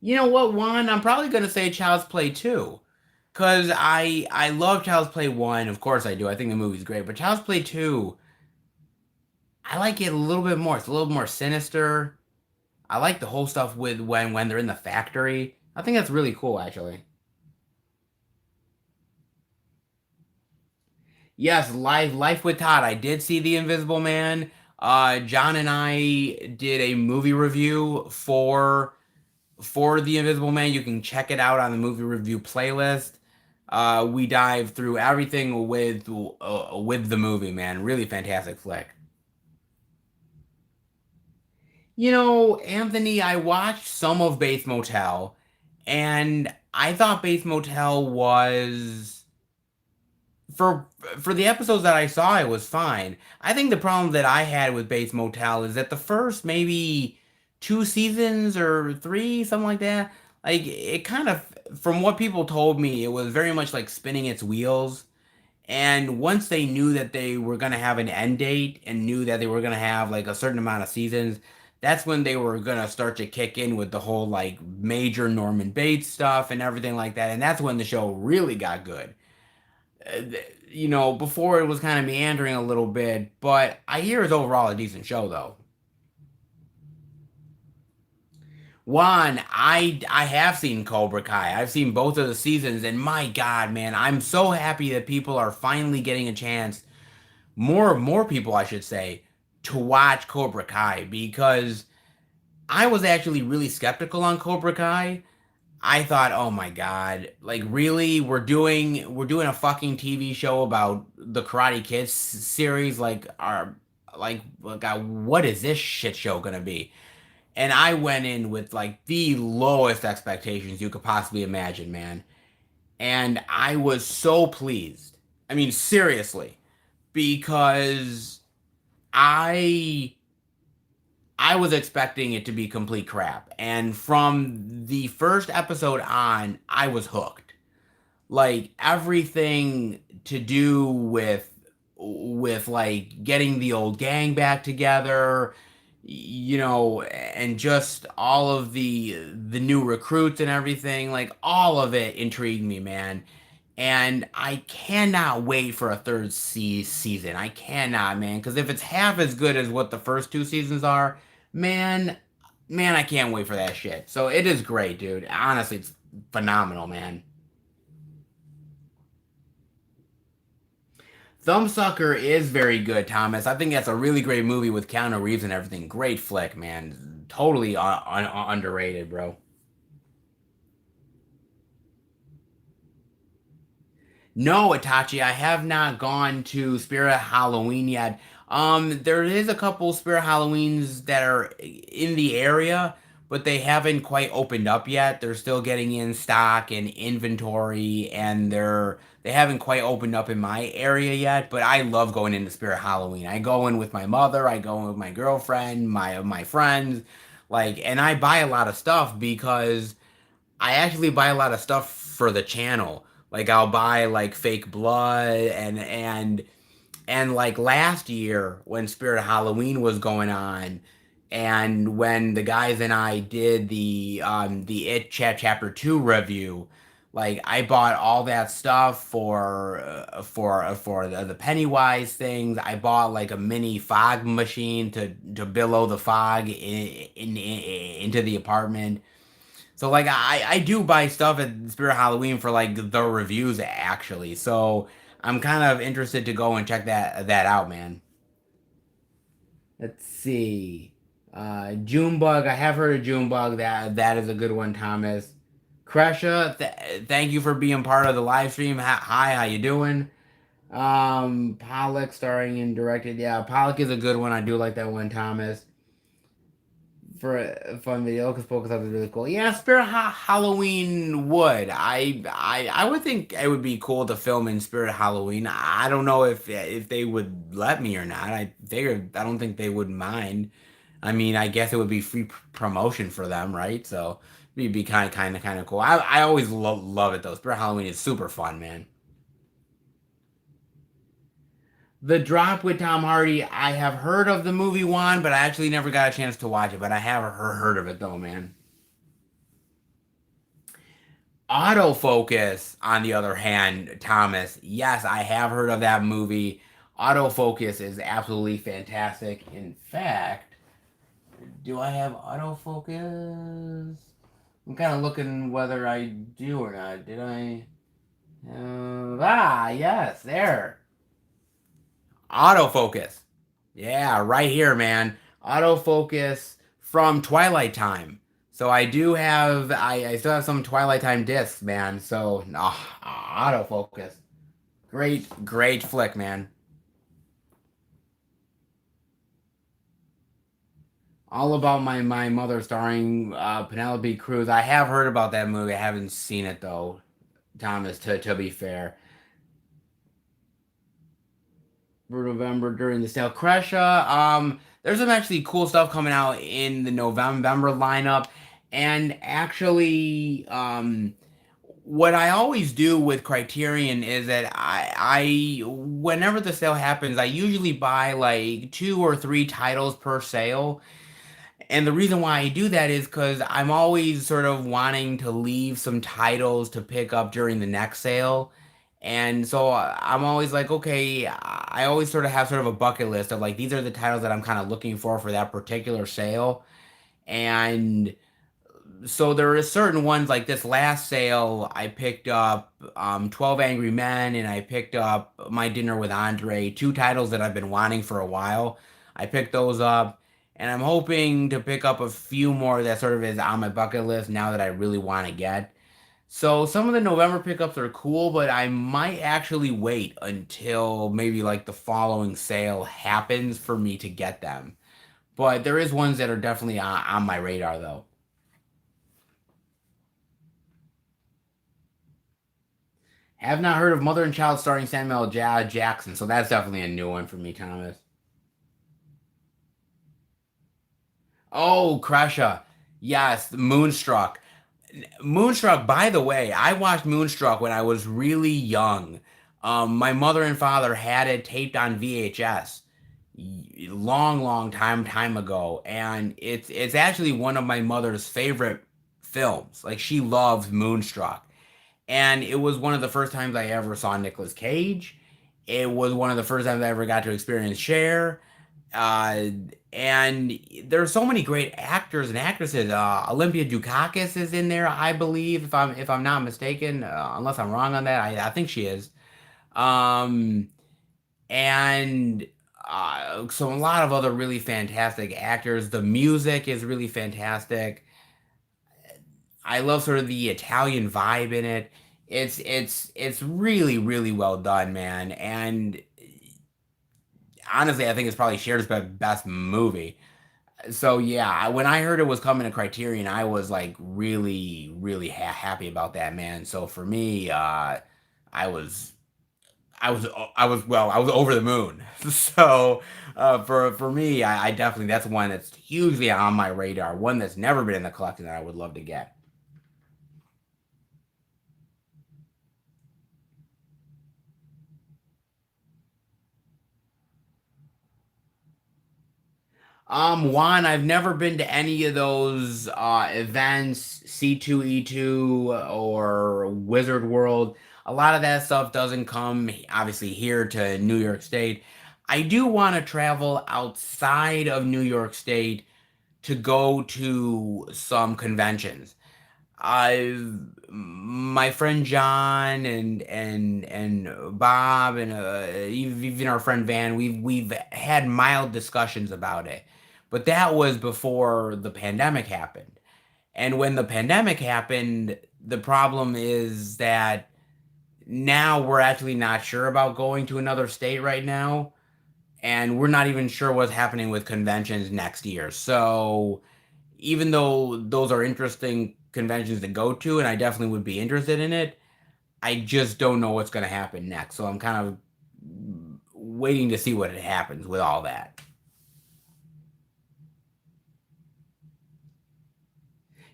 You know what, Juan? I'm probably gonna say Child's Play 2. Cause I love Child's Play 1, of course I do. I think the movie's great, but Child's Play 2, I like it a little bit more. It's a little more sinister. I like the whole stuff with when they're in the factory. I think that's really cool actually. Yes, Life with Todd. I did see The Invisible Man. John and I did a movie review for The Invisible Man. You can check it out on the movie review playlist. We dive through everything with the movie, man. Really fantastic flick. Anthony, I watched some of Bates Motel, and I thought Bates Motel was for for the episodes that I saw, it was fine. I think the problem that I had with Bates Motel is that the first maybe two seasons or three, something like that, like it kind of, from what people told me, it was very much like spinning its wheels. And once they knew that they were gonna have an end date and knew that they were gonna have like a certain amount of seasons, that's when they were gonna start to kick in with the whole like major Norman Bates stuff and everything like that. And that's when the show really got good. Before it was kind of meandering a little bit, but I hear it's overall a decent show though. One, I have seen Cobra Kai. I've seen both of the seasons, and my God, man, I'm so happy that people are finally getting a chance. More people, I should say, to watch Cobra Kai because I was actually really skeptical on Cobra Kai. I thought, oh my God, like really, we're doing a fucking TV show about the Karate Kid series, what is this shit show gonna be? And I went in with like the lowest expectations you could possibly imagine, man. And I was so pleased. I mean, seriously, because I I was expecting it to be complete crap. And from the first episode on, I was hooked. Like everything to do with like getting the old gang back together, and just all of the new recruits and everything, like all of it intrigued me, man. And I cannot wait for a third season. I cannot, man, because if it's half as good as what the first two seasons are, man, man, I can't wait for that shit. So it is great, dude. Honestly, it's phenomenal, man. Thumbsucker is very good, Thomas. I think that's a really great movie with Keanu Reeves and everything. Great flick, man. Totally underrated, bro. No, Itachi, I have not gone to Spirit Halloween yet. There is a couple Spirit Halloweens that are in the area, but they haven't quite opened up yet. They're still getting in stock and inventory, and they haven't quite opened up in my area yet. But I love going into Spirit Halloween. I go in with my mother, I go in with my girlfriend, my friends, like, and I buy a lot of stuff because I actually buy a lot of stuff for the channel. Like I'll buy like fake blood and like last year when Spirit Halloween was going on and when the guys and I did the Chapter 2 review, like I bought all that stuff for the Pennywise things. I bought like a mini fog machine to billow the fog into the apartment. So like I do buy stuff at Spirit Halloween for like the reviews actually. So I'm kind of interested to go and check that out, man. Let's see. Junebug, I have heard of Junebug. That is a good one, Thomas. Kresha, thank you for being part of the live stream. Hi, how you doing? Pollock starring and directed. Yeah, Pollock is a good one. I do like that one, Thomas. For a fun video because Focus Up is really cool. Yeah, Spirit Halloween would. I would think it would be cool to film in Spirit Halloween. I don't know if they would let me or not. I don't think they would mind. I mean, I guess it would be free promotion for them, right? So it'd be kind of cool. I always love it though. Spirit Halloween is super fun, man. The Drop with Tom Hardy, I have heard of the movie one, but I actually never got a chance to watch it. But I have heard of it though, man. Autofocus, on the other hand, Thomas, yes, I have heard of that movie. Autofocus is absolutely fantastic. In fact, do I have autofocus? I'm kind of looking whether I do or not. Did I? Yes, there. Autofocus. Yeah, right here, man. Autofocus from Twilight Time. So I do have, I still have some Twilight Time discs, man. So, autofocus. Great flick, man. All About My Mother starring Penelope Cruz. I have heard about that movie. I haven't seen it though, Thomas, to be fair. For November during the sale. Kresha, there's some actually cool stuff coming out in the November lineup. And actually, what I always do with Criterion is that whenever the sale happens, I usually buy like two or three titles per sale. And the reason why I do that is because I'm always sort of wanting to leave some titles to pick up during the next sale. And so I'm always like, okay, I always sort of have sort of a bucket list of like, these are the titles that I'm kind of looking for that particular sale. And so there are certain ones like this last sale, I picked up 12 Angry Men and I picked up My Dinner with Andre, two titles that I've been wanting for a while. I picked those up and I'm hoping to pick up a few more that sort of is on my bucket list now that I really want to get. So some of the November pickups are cool, but I might actually wait until maybe like the following sale happens for me to get them. But there is ones that are definitely on my radar though. Have not heard of Mother and Child starring Samuel Jackson, so that's definitely a new one for me, Thomas. Oh, Crusher. Yes, Moonstruck. Moonstruck, by the way, I watched Moonstruck when I was really young. My mother and father had it taped on VHS long, long time ago, and it's actually one of my mother's favorite films. Like she loves Moonstruck, and it was one of the first times I ever saw Nicolas Cage. It was one of the first times I ever got to experience Cher. Uh, and there's so many great actors and actresses. Olympia Dukakis is in there, I believe, if I'm not mistaken. Unless I'm wrong on that, I think she is. Um, and so a lot of other really fantastic actors. The music is really fantastic. I love sort of the Italian vibe in it. It's really really well done, man. And honestly, I think it's probably Cher's best movie. So yeah, when I heard it was coming to Criterion, I was like really, really happy about that, man. So for me, I was, I was over the moon. So for me, I definitely that's one that's hugely on my radar. One that's never been in the collection that I would love to get. Juan, I've never been to any of those events, C2E2 or Wizard World. A lot of that stuff doesn't come obviously here to New York State. I do want to travel outside of New York State to go to some conventions. I've my friend John and Bob and even our friend Van, we've had mild discussions about it, but that was before the pandemic happened. And when the pandemic happened, the problem is that now we're actually not sure about going to another state right now, and we're not even sure what's happening with conventions next year. So even though those are interesting conventions to go to, and I definitely would be interested in it, I just don't know what's going to happen next. So I'm kind of waiting to see what happens with all that.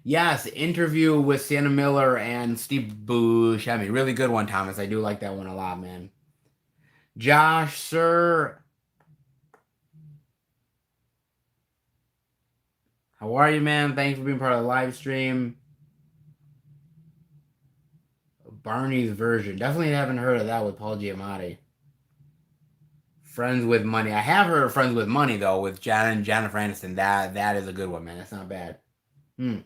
Yes, interview with Sienna Miller and Steve Buscemi. Really good one, Thomas. I do like that one a lot, man. Josh, sir, how are you, man? Thanks for being part of the live stream. Barney's version. Definitely haven't heard of that with Paul Giamatti. Friends with Money. I have heard of Friends with Money though, with Jennifer Aniston. That is a good one, man. That's not bad. Hmm.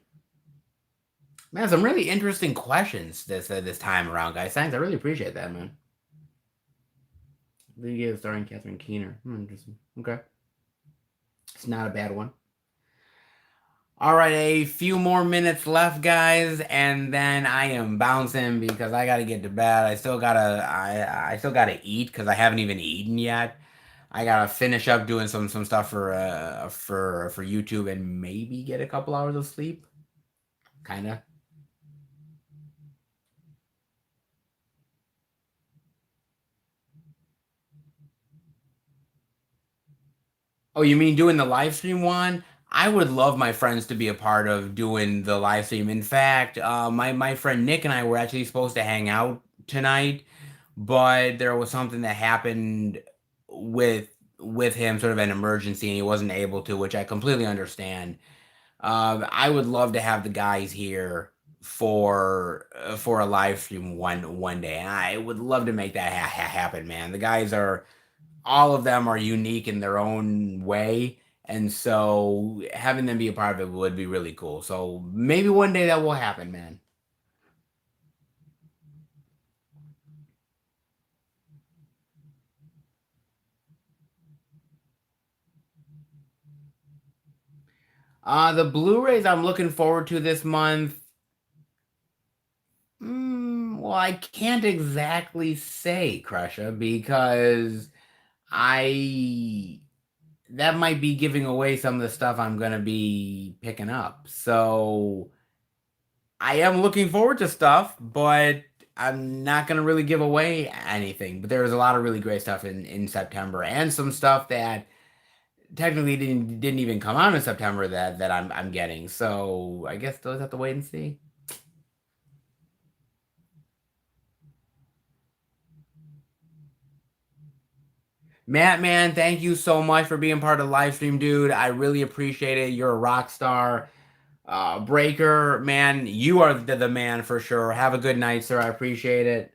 Man, some really interesting questions this time around, guys. Thanks. I really appreciate that, man. League starring Catherine Keener. Interesting. Okay, it's not a bad one. All right, a few more minutes left, guys, and then I am bouncing because I gotta get to bed. I still gotta eat because I haven't even eaten yet. I gotta finish up doing some stuff for YouTube and maybe get a couple hours of sleep. Kinda. Oh, you mean doing the live stream one? I would love my friends to be a part of doing the live stream. In fact, my friend Nick and I were actually supposed to hang out tonight, but there was something that happened with with him, sort of an emergency, and he wasn't able to, which I completely understand. I would love to have the guys here for a live stream one day, and I would love to make that happen, man. The guys are all of them are unique in their own way. And so having them be a part of it would be really cool. So maybe one day that will happen, man. The Blu-rays I'm looking forward to this month. Well, I can't exactly say, Crusher, because I that might be giving away some of the stuff I'm gonna be picking up. So I am looking forward to stuff, but I'm not gonna really give away anything. But there was a lot of really great stuff in September, and some stuff that technically didn't even come out in September that I'm getting. So I guess those have to wait and see. Matt, man, thank you so much for being part of the live stream, dude. I really appreciate it. You're a rock star. Breaker, man, you are the man for sure. Have a good night, sir. I appreciate it.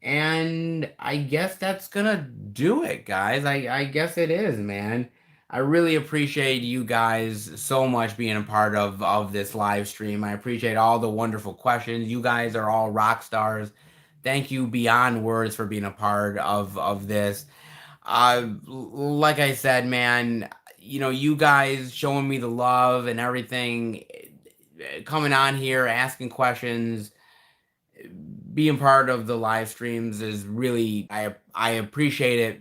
And I guess that's gonna do it, guys. I guess it is, man. I really appreciate you guys so much being a part of this live stream. I appreciate all the wonderful questions. You guys are all rock stars. Thank you beyond words for being a part of this. Like I said, man, you guys showing me the love and everything, coming on here, asking questions, being part of the live streams is really I appreciate it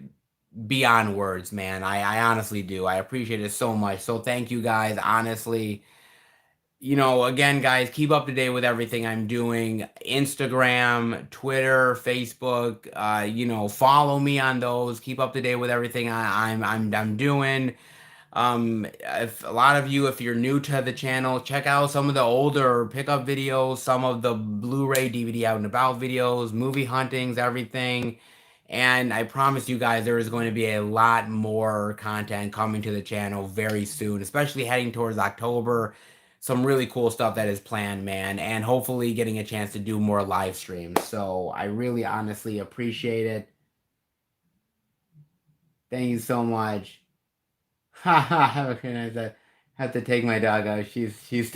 beyond words, man. I honestly do. I appreciate it so much. So thank you guys, honestly. Again, guys, keep up to date with everything I'm doing. Instagram, Twitter, Facebook, follow me on those. Keep up to date with everything I'm doing. If a lot of you, if you're new to the channel, check out some of the older pickup videos, some of the Blu-ray DVD out and about videos, movie huntings, everything. And I promise you guys there is going to be a lot more content coming to the channel very soon, especially heading towards October. Some really cool stuff that is planned, man, and hopefully getting a chance to do more live streams. So I really honestly appreciate it. Thank you so much. Ha ha! How can I have to take my dog out? She's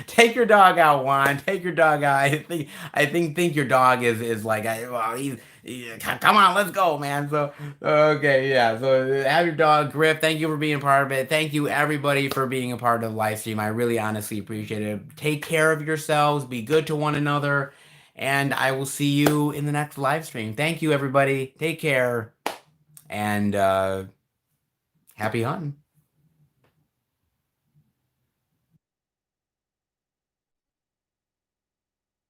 take your dog out, Juan. Take your dog out. I think your dog is like well come on, let's go, man. So okay, yeah. So have your dog, Griff. Thank you for being a part of it. Thank you everybody for being a part of the live stream. I really honestly appreciate it. Take care of yourselves. Be good to one another, and I will see you in the next live stream. Thank you everybody. Take care and happy hunting.